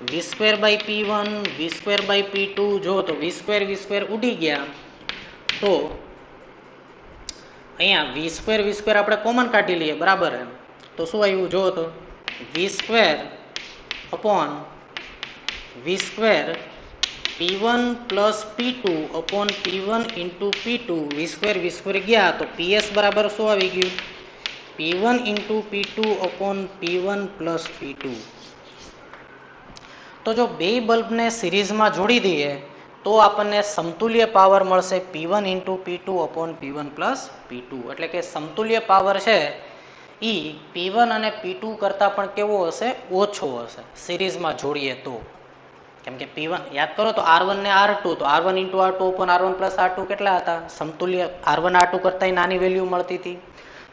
V square by P1 V square by P2 જો તો વી સ્ક્વેર ઉડી ગયા તો અહીંયા વી સ્ક્વેર આપણે કોમન કાઢી લઈએ બરાબર તો શું આવ્યું જો તો V square upon V square P1 plus P2 upon P1 into P2 V square ગયા તો PS બરાબર શું આવી ગયું P1 into P2 upon P1 plus P2 તો જો બે બલ્બને સિરીઝમાં જોડી દઈએ તો આપણને સમતુલ્ય પાવર મળશે P1 into P2 upon P1 plus P2 એટલે કે સમતુલ્ય પાવર છે એ P1 અને P2 કરતાં પણ કેવો હશે ઓછો હશે સિરીઝમાં જોડીએ તો કેમ કે P1 યાદ કરો તો R1 ને R2 તો R1 into R2 upon R1 plus R2 કેટલા હતા સમતુલ્ય R1 R2 કરતાં નાની વેલ્યુ મળતી હતી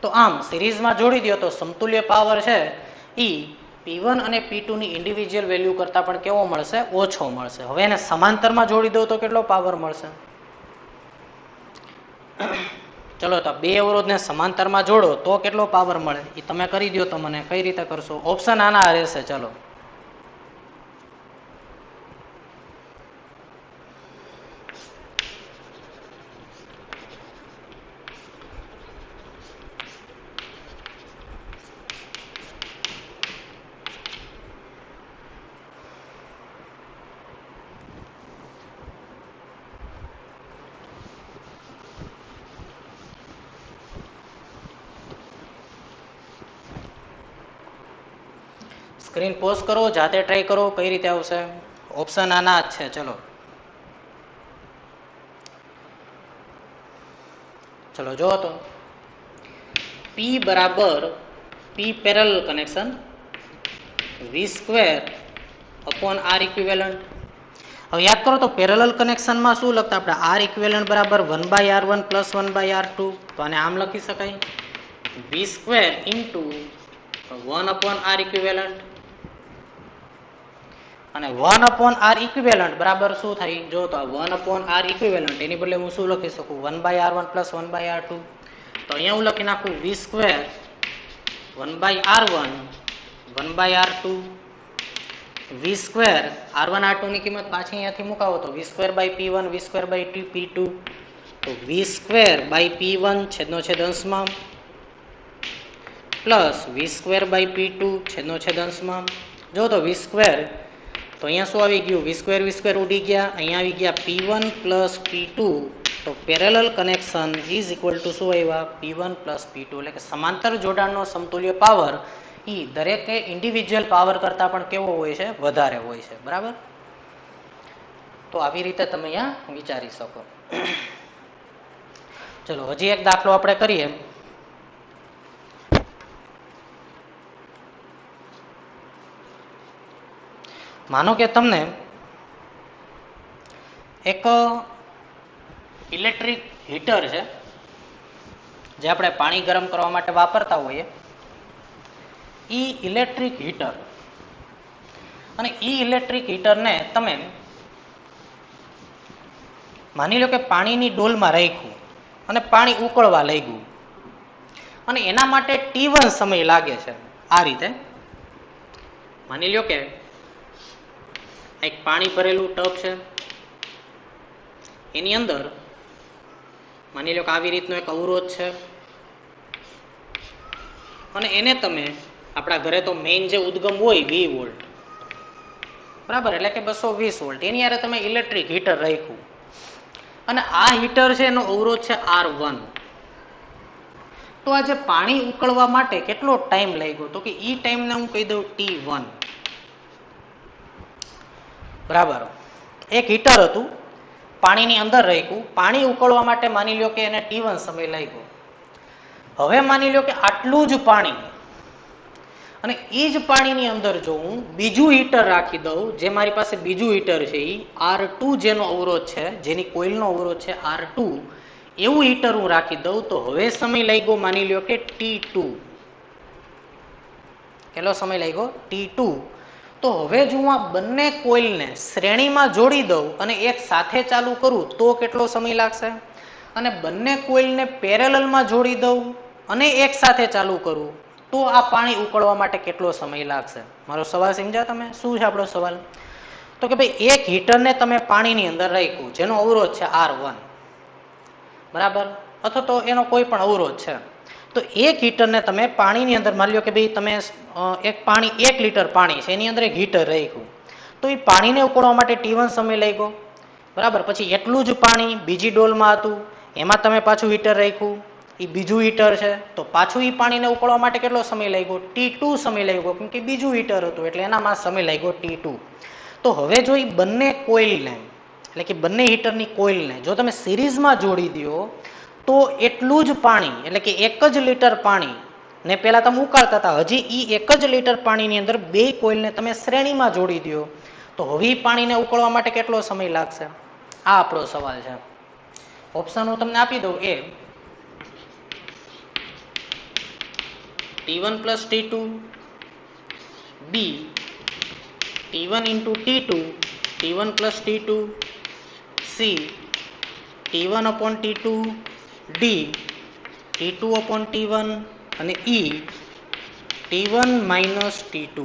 તો આમ સિરીઝમાં જોડી દો તો સમતુલ્ય પાવર છે એ P1 અને P2 ની ઇન્ડિવિજ્યુઅલ વેલ્યુ કરતાં પણ કેવો મળશે ઓછો મળશે હવે એને સમાંતરમાં જોડી દો તો કેટલો પાવર મળશે ચલો તો બે અવરોધને સમાંતરમાં જોડો તો કેટલો પાવર મળે એ તમે કરી દો તો મને કઈ રીતે કરશો ઓપ્શન આના રહેશે ચલો સ્ક્રીન પોઝ કરો જાતે ટ્રાય કરો કઈ રીતે આવશે ઓપ્શન આના જ છે ચલો ચલો જો તો P બરાબર P પેરેલલ કનેક્શન વી સ્ક્વેર અપોન R ઇક્વિવેલન્ટ હવે યાદ કરો તો પેરેલલ કનેક્શનમાં શું લખતા આપણે R ઇક્વિવેલન્ટ બરાબર 1/R1 પ્લસ 1/R2 તો આને આમ લખી શકાય V square into 1 upon R equivalent અને 1 અપોન R ઇક્વિવેલન્ટ બરાબર શું થાય જો તો 1 અપોન R ઇક્વિવેલન્ટ એની બદલે હું શું લખી શકું 1/R1 પ્લસ 1/R2 તો અહીંયા હું લખી નાખું વી સ્ક્વેર 1/R1 1/R2 વી સ્ક્વેર R1 R2 ની કિંમત પાછી અહીંયાથી મુકાવો તો V square by P1 V square by P2 તો વી સ્ક્વેર બાય P1 છેદનો છેદ અંશમાં plus V square by P2 છેદનો છેદ અંશમાં જો તો વી સ્ક્વેર તો અહીંયા શું આવી ગયું વી સ્ક્વેર ઉડી ગયા અહીંયા આવી ગયા P1 પ્લસ P2 તો parallel connection is equal to શું આવ્યા P1 પ્લસ P2 એટલે કે સમાંતર જોડાણનો સમતુલ્ય પાવર એ દરેકે ઇન્ડિવિજ્યુઅલ પાવર કરતાં પણ કેવો હોય છે વધારે હોય છે બરાબર તો આવી રીતે તમે અહીંયા વિચારી શકો ચલો હજી એક દાખલો આપણે કરીએ માનો કે તમને એક ઇલેક્ટ્રિક હીટર છે જે આપણે પાણી ગરમ કરવા માટે વાપરતા હોઈએ ઈ ઇલેક્ટ્રિક હીટર અને ઈ ઇલેક્ટ્રિક હીટરને તમે માની લો કે પાણીની ડોલમાં રાખ્યું અને પાણી ઉકળવા લાગ્યું અને એના માટે T1 સમય લાગે છે આ રીતે માની લો કે એક પાણી ભરેલું ટબ છે એની અંદર માની લો કે આવી રીતનો એક અવરોધ છે અને એને તમે આપણા ઘરે તો મેઇન જે ઉદ્ગમ હોય 20 વોલ્ટ બરાબર એટલે કે 220 વોલ્ટ એની યારે તમે ઇલેક્ટ્રિક હીટર રાખ્યું અને આ હીટર છે એનો અવરોધ છે R1 તો આ જે પાણી ઉકળવા માટે કેટલો ટાઈમ લાગ્યો તો કે ઈ ટાઈમને હું કહી દઉં T1 બરાબર એક હીટર હતું પાણીની અંદર રાખ્યું પાણી ઉકળવા માટે માની લો કે એને T1 સમય લાગ્યો હવે માની લો કે આટલું જ પાણી અને એ જ પાણીની અંદર જો હું બીજું હીટર રાખી દઉં જે મારી પાસે બીજું હીટર છે એ R2 જેનો અવરોધ છે જેની કોઇલનો અવરોધ છે R2 એવું હીટર હું રાખી દઉં તો હવે સમય લાગ્યો માની લો કે T2 કેટલો સમય લાગ્યો T2 તો હવે જો હું આ બંને કોઇલને શ્રેણીમાં જોડી દઉં અને એક સાથે ચાલુ કરું તો કેટલો સમય લાગશે અને બંને કોઇલને પેરેલલમાં જોડી દઉં અને એક સાથે ચાલુ કરું તો આ પાણી ઉકળવા માટે કેટલો સમય લાગશે? મારો સવાલ સમજ્યા તમે? શું છે આપણો સવાલ? તો કે ભાઈ એક હીટરને તમે પાણીની અંદર રાખ્યું જેનો અવરોધ છે R1, બરાબર, અથવા તો એનો કોઈ પણ અવરોધ છે. તો એક હીટરને તમે પાણીની અંદર માની લો કે ભાઈ તમે એક લીટર પાણી છે એની અંદર એક હીટર રાખ્યું, તો એ પાણીને ઉકળવા માટે T1 સમય લાગ્યો, બરાબર. પછી એટલું જ પાણી બીજી ડોલમાં હતું, એમાં તમે પાછું હીટર રાખ્યું, એ બીજું હીટર છે, તો પાછું એ પાણીને ઉકળવા માટે કેટલો સમય લાગ્યો? T2 સમય લાગ્યો, કેમ કે બીજું હીટર હતું એટલે એનામાં સમય લાગ્યો T2. તો હવે જો એ બંને કોઇલને એટલે કે બંને હીટરની કોઇલને જો તમે સિરીઝમાં જોડી દો તો એટલું જ પાણી એટલે કે 1 જ લીટર પાણી ને પહેલા તમે ઉકાળતા હતા, હજી એ 1 જ લીટર પાણીની અંદર બે કોઇલને તમે શ્રેણીમાં જોડી દો તો હવે પાણીને ઉકળવા માટે કેટલો સમય લાગશે? આ આપણો સવાલ છે. ઓપ્શન હું તમને આપી દઉં. એ T1 plus T2, B T1 into T2, T1 plus T2, C T1 upon T2, D T2 upon T1 અને E T1 minus T2,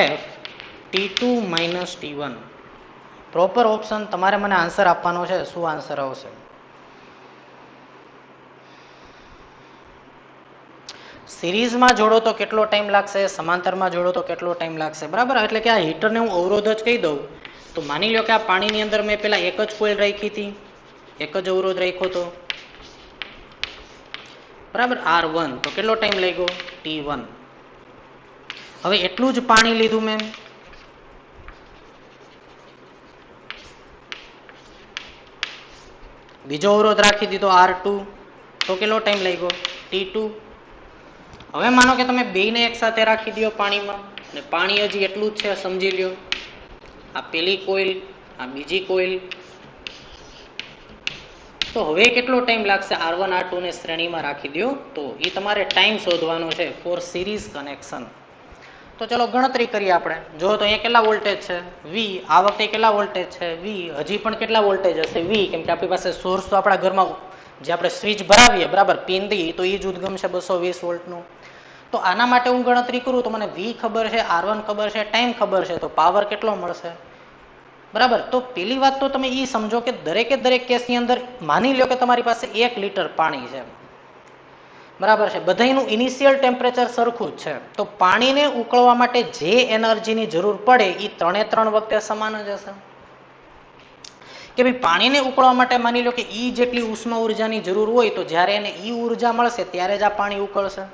F T2 minus T1. Proper option તમારે મને આન્સર આપવાનો છે. શું આન્સર આવશે? સિરીઝમાં જોડો તો કેટલો ટાઈમ લાગશે, સમાંતરમાં જોડો તો કેટલો ટાઈમ લાગશે, બરાબર. એટલે કે આ હીટરને હું અવરોધ જ કહી દઉં તો માની લો કે આ પાણીની અંદર મેં પેલા એક જ કોઇલ રાખી હતી, એક જ અવરોધ રાખ્યો હતો, બરાબર, R1. તો કેટલો ટાઈમ લાગ્યો? T1. હવે એટલું જ પાણી લીધું મેં, બીજો અવરોધ રાખી દીધો R2. તો કેટલો ટાઈમ લાગ્યો? T2. હવે માનો કે તમે બેયને એક સાથે રાખી દો પાણીમાં અને પાણી હજી એટલું જ છે, સમજી લ્યો. આ પેલી કોઇલ, આ બીજી કોઇલ. તો હવે કેટલો ટાઈમ લાગશે? R1 R2 ને શ્રેણીમાં રાખી દો તો એ તમારે ટાઈમ શોધવાનો છે ફોર સિરીઝ કનેક્શન. તો ચલો ગણતરી કરીએ આપણે. જો તો અહીંયા કેટલા વોલ્ટેજ છે? V. આ વખતે કેટલા વોલ્ટેજ છે? V. હજી પણ કેટલા વોલ્ટેજ હશે? V. કેમ કે આપણી પાસે સોર્સ તો આપણા ઘરમાં જે આપણે સ્વિચ ભરાવીએ, બરાબર, પિન દી તો એ જ ઉદ્ગમ છે 220 વોલ્ટનું. તો આના માટે હું ગણતરી કરું તો મને V ખબર છે, R1 ખબર છે, ટાઈમ ખબર છે, તો પાવર કેટલો મળશે? બરાબર. તો પેલી વાત તો તમે એ સમજો કે દરેકે દરેક કેસની અંદર માની લો કે તમારી પાસે 1 લીટર પાણી છે, બરાબર છે, બધાનું ઇનિશિયલ ટેમ્પરેચર સરખું જ છે, તો પાણીને ઉકળવા માટે જે એનર્જીની જરૂર પડે એ 3 વખતે સમાન જ હશે. કે ભાઈ પાણીને ઉકળવા માટે માની લો કે ઈ જેટલી ઉષ્મા ઉર્જાની જરૂર હોય તો જ્યારે એને ઈ ઉર્જા મળશે ત્યારે જ આ પાણી ઉકળશે,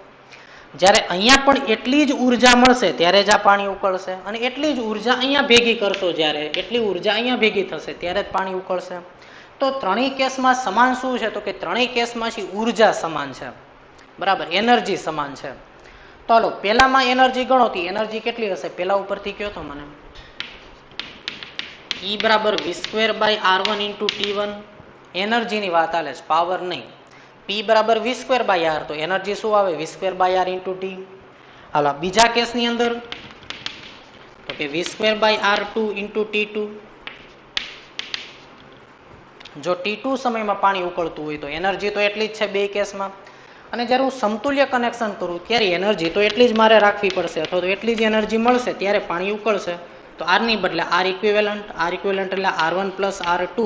જ્યારે અહીંયા પણ એટલી જ ઉર્જા મળશે ત્યારે જ આ પાણી ઉકળશે, અને એટલી જ ઉર્જા અહીંયા ભેગી કરશો જ્યારે એટલી ઉર્જા અહીંયા ભેગી થશે ત્યારે જ પાણી ઉકળશે. તો ત્રણેય કેસમાં સમાન શું છે? તો કે ત્રણેય કેસમાંથી ઉર્જા સમાન છે, બરાબર, એનર્જી સમાન છે. તો હાલો પેલામાં એનર્જી ગણો તો એનર્જી કેટલી હશે? પેલા ઉપરથી કયો તો મને. E બરાબર V²/R1 into T1. એનર્જીની વાત હાલે છે, પાવર નહીં. P બરાબર V²/R, તો એનર્જી શું આવે? V²/R into T. હાલો બીજા કેસની અંદર તો કે V²/R2 into T2. જો T2 સમયમાં પાણી ઉકળતું હોય તો એનર્જી તો એટલી જ છે બે કેસમાં. અને જ્યારે હું સમતુલ્ય કનેક્શન કરું ત્યારે એનર્જી તો એટલી જ મારે રાખવી પડશે, અથવા તો એટલી જ એનર્જી મળશે ત્યારે પાણી ઉકળશે. તો R ની બદલે R ઇક્વિવેલન્ટ એટલે R1 plus R2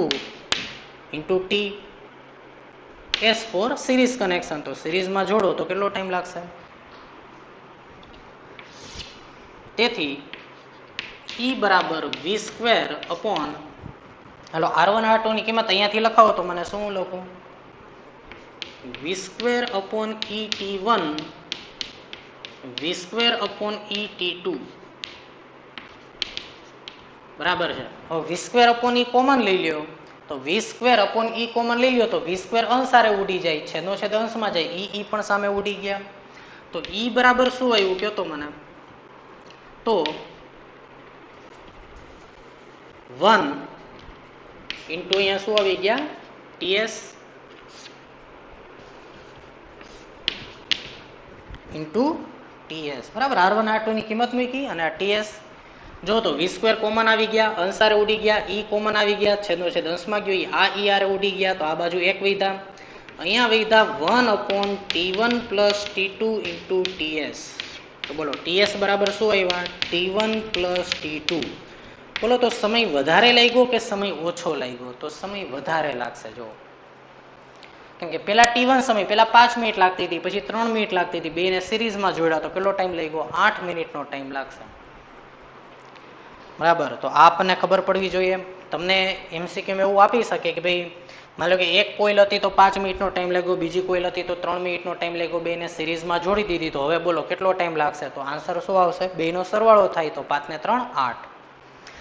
into T S for series connection. તો સિરીઝમાં જોડો તો કેટલો ટાઈમ લાગશે? તેથી E બરાબર V²/, હાલો R1 R2 ની કિંમત અહીંયાથી લખાવો તો મને શું લખું? V²/ET1 V²/ET2, બરાબર છે. હવે V²/E કોમન લઈ લ્યો તો V²/E કોમન લઈ લ્યો તો V² અંશ સારે ઉડી જાય, છેદનો છેદ અંશમાં જાય, E પણ સામે ઉડી ગયા. તો E બરાબર શું આવ્યું કયો તો મને? તો 1 ઇન્ટુ અહીંયા શું આવી ગયા? TS ઇન્ટુ TS, બરાબર. R1 R2 ની કિંમત મૂકી અને આ TS. જો તો V² કોમન આવી ગયા, અંશારે ઉડી ગયા, E કોમન આવી ગયા, છેદનો છેદ અંશમાં ગયો, આ E આરે ઉડી ગયા, તો આ બાજુ 1 વધ્યા. અહીંયા વિધા 1/T1 + T2 × TS. તો બોલો TS બરાબર શું આવ્યા? T1 + T2. બોલો તો સમય વધારે લાગ્યો કે સમય ઓછો લાગ્યો? તો સમય વધારે લાગશે. જો કેમ કે પેલા T1 સમય પેલા 5 મિનિટ લાગતી હતી, પછી 3 મિનિટ લાગતી હતી, બેને સિરીઝમાં જોડ્યા તો કેટલો ટાઈમ લાગ્યો? 8 મિનિટનો ટાઈમ લાગશે. બરાબર. તો આ આપણને ખબર પડવી જોઈએ. તમને MCQ એવું આપી શકે કે ભાઈ માની લો કે એક કોઇલ હતી તો 5 મિનિટનો ટાઈમ લાગ્યો, બીજી કોઇલ હતી તો 3 મિનિટનો ટાઈમ લાગ્યો, બેને સિરીઝમાં જોડી દીધી, તો હવે બોલો કેટલો ટાઈમ લાગશે? તો આન્સર શું આવશે? બેનો સરવાળો થાય તો 5 ને 3 8.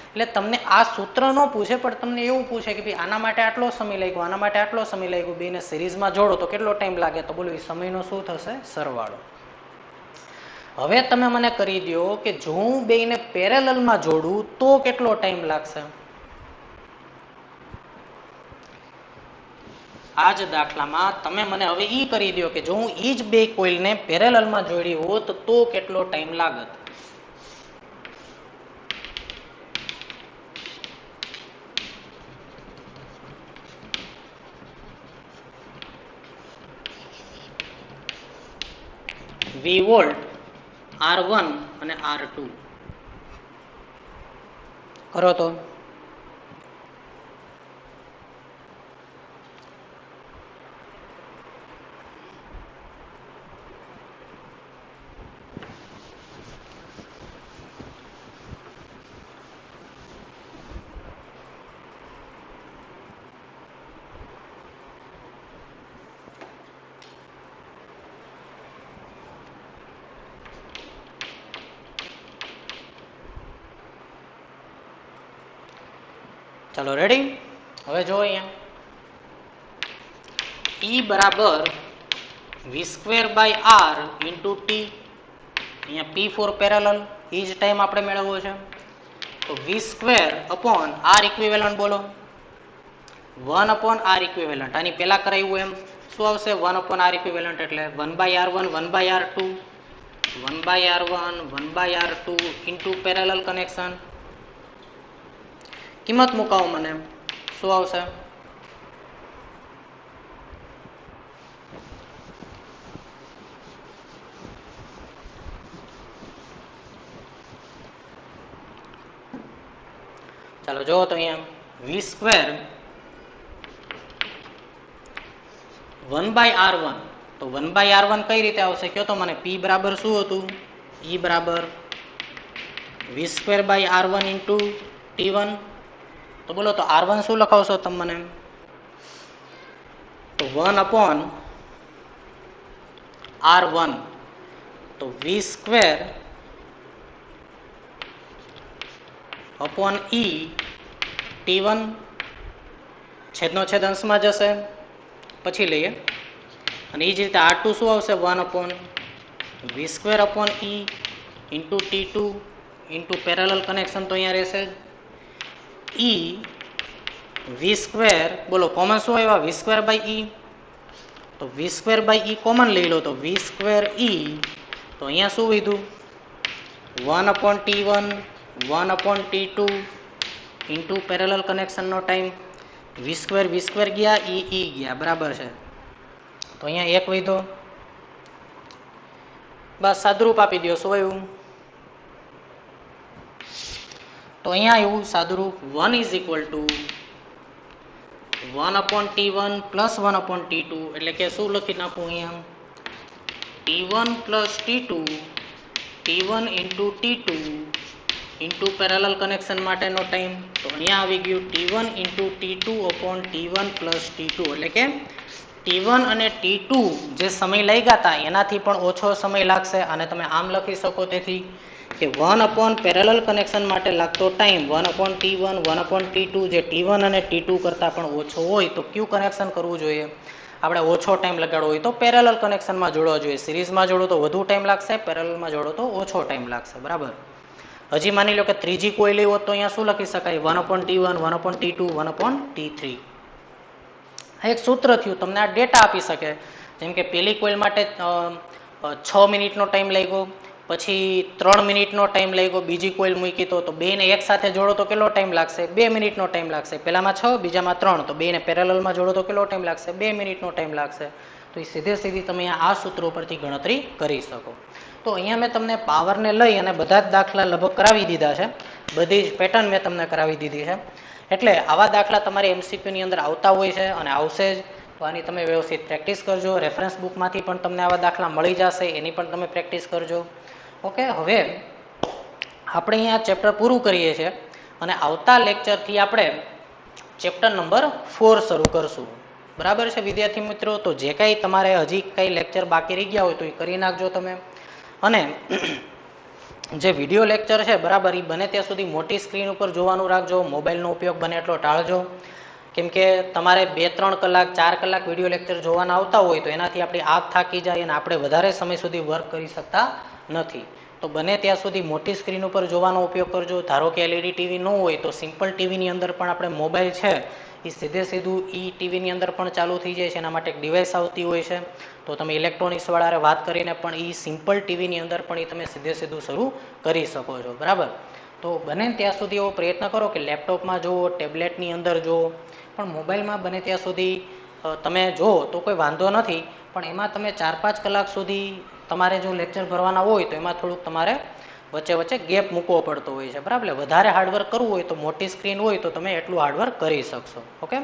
એટલે તમને આ સૂત્ર ન પૂછે, પણ તમને એવું પૂછે કે ભાઈ આના માટે આટલો સમય લાગ્યો, આના માટે આટલો સમય લાગ્યો, બેને સિરીઝમાં જોડો તો કેટલો ટાઈમ લાગે? તો બોલો એ સમયનો શું થશે? સરવાળો. હવે તમે મને કરી દો કે જો હું બેને પેરેલલમાં જોડું તો કેટલો ટાઈમ લાગશે? આ જ દાખલામાં તમે મને હવે ઈ કરી દો કે જો હું ઈ જ બે કોઇલને પેરેલલમાં જોડી હોત તો કેટલો ટાઈમ લાગત? V વોલ્ટ R1 અને R2 કરો તો ચલો રેડી. હવે જો અહીંયા E બરાબર V²/R × T. અહીંયા P ફોર પેરેલલ, એ જ ટાઈમ આપણે મેળવવો છે. તો V²/R ઇક્વિવેલન્ટ બોલો 1/R ઇક્વિવેલન્ટ. આની પહેલા કરાવ્યું એમ શું આવશે? 1/R ઇક્વિવેલન્ટ એટલે 1/R1 1/R2 1/R1 1/R2 × parallel connection. કિંમત મુકાવો મને, શું આવશે? ચાલો જો તો અહીંયા V² 1/R1. તો 1/R1 કઈ રીતે આવશે કયો તો મને? P બરાબર શું હતું? E બરાબર V²/R1 × T1. તો બોલો તો R1 શું લખાવશો તમે મને? તો 1/R1. તો V²/E T1 છેદનો છેદ અંશમાં જશે, પછી લઈએ. અને એ જ રીતે R2 શું આવશે? 1/V²/E × T2 × પેરેલલ કનેક્શન તો અહીંયા રહેશે જ. E V², બોલો કોમન શું આવ્યા? V²/E. તો V²/E કોમન લઈ લો તો V²E. તો અહીંયા શું લીધું? 1/T1 1/T2 × parallel કનેક્શનનો time. V² ગયા, E ગયા, બરાબર છે. તો અહીંયા એક લીધો, બસ સાદુરૂપ આપી દો. શું આવ્યું? તો અહીંયા એવું સાદુરૂપ 1 = 1/T1 + 1/T2. એટલે કે શું લખી નાખું અહીંયા? T1 + T2 T1 × T2 × parallel connection માટેનો ટાઈમ. તો અહીંયા આવી ગયું T1 × T2/T1 + T2. એટલે કે T1 અને T2 જે સમય લાગ્યા હતા એનાથી પણ ઓછો સમય લાગશે. અને તમે આમ લખી શકો તેથી કે 1/ પેરેલલ કનેક્શન માટે લાગતો ટાઈમ 1/T1 1/T2 જે T1 અને T2 કરતાં પણ ઓછો હોય તો કયું કનેક્શન કરવું જોઈએ? આપણે ઓછો ટાઈમ લગાડવો હોય તો પેરેલલ કનેક્શનમાં જોડવા જોઈએ. સિરીઝમાં જોડો તો વધુ ટાઈમ લાગશે, પેરેલલમાં જોડો તો ઓછો ટાઈમ લાગશે. બરાબર. હજી માની લો કે ત્રીજી કોઇલ હોત તો અહીંયા શું લખી શકાય? 1/T1 1/T2 1/T3. આ એક સૂત્ર થયું, તમને આ ડેટા આપી શકે. જેમ કે પેલી કોઇલ માટે 6 મિનિટનો ટાઈમ લાગ્યો, પછી 3 મિનિટનો ટાઈમ લાગ્યો, બીજી કોઇલ મૂકી તો બેને એક સાથે જોડો તો કેટલો ટાઈમ લાગશે? 2 મિનિટનો ટાઈમ લાગશે. પહેલામાં 6, બીજામાં 3, તો બેને પેરેલલમાં જોડો તો કેટલો ટાઈમ લાગશે? 2 મિનિટનો ટાઈમ લાગશે. તો એ સીધી તમે આ સૂત્ર ઉપરથી ગણતરી કરી શકો. તો અહીંયા મેં તમને પાવરને લઈ અને બધા જ દાખલા લગભગ કરાવી દીધા છે. બધી જ પેટર્ન મેં તમને કરાવી દીધી છે. એટલે આવા દાખલા તમારે એમસીક્યુની અંદર આવતા હોય છે અને આવશે જ. તો આની તમે વ્યવસ્થિત પ્રેક્ટિસ કરજો. રેફરન્સ બુકમાંથી પણ તમને આવા દાખલા મળી જશે, એની પણ તમે પ્રેક્ટિસ કરજો. ઓકે, હવે આપણે અહીંયા ચેપ્ટર પૂરું કરીએ છીએ અને આવતા લેક્ચરથી આપણે ચેપ્ટર નંબર 4 શરૂ કરશું. બરાબર છે વિદ્યાર્થી મિત્રો? તો જે કાંઈ તમારે હજી કંઈ લેક્ચર બાકી રહી ગયા હોય તો એ કરી નાખજો તમે. અને જે વિડીયો લેક્ચર છે બરાબર, એ બને ત્યાં સુધી મોટી સ્ક્રીન ઉપર જોવાનું રાખજો. મોબાઈલનો ઉપયોગ બને એટલો ટાળજો. કેમ કે તમારે 2-3 કલાક 4 કલાક વિડીયો લેક્ચર જોવાના આવતા હોય તો એનાથી આપણી આંખ થાકી જાય અને આપણે વધારે સમય સુધી વર્ક કરી શકતા નથી. તો બને ત્યાં સુધી મોટી સ્ક્રીન ઉપર જોવાનો ઉપયોગ કરજો. ધારો કે એલઈડી ટીવી ન હોય તો સિમ્પલ ટીવીની અંદર પણ આપણે મોબાઈલ છે એ સીધું ટીવીની અંદર પણ ચાલુ થઈ જાય છે. એના માટે એક ડિવાઇસ આવતી હોય છે. તો તમે ઇલેક્ટ્રોનિક્સવાળાને વાત કરીને પણ એ સિમ્પલ ટીવીની અંદર પણ એ તમે સીધું શરૂ કરી શકો છો. બરાબર? તો બને ત્યાં સુધી એવો પ્રયત્ન કરો કે લેપટોપમાં જુઓ, ટેબ્લેટની અંદર જુઓ, પણ મોબાઈલમાં બને ત્યાં સુધી તમે જુઓ તો કોઈ વાંધો નથી. પણ એમાં તમે 4-5 કલાક સુધી તમારે જો લેક્ચર ભરવાના હોય તો એમાં થોડુંક તમારે વચ્ચે ગેપ મૂકવો પડતો હોય છે. બરાબર? વધારે હાર્ડવર્ક કરવું હોય તો મોટી સ્ક્રીન હોય તો તમે એટલું હાર્ડવર્ક કરી શકશો. ઓકે.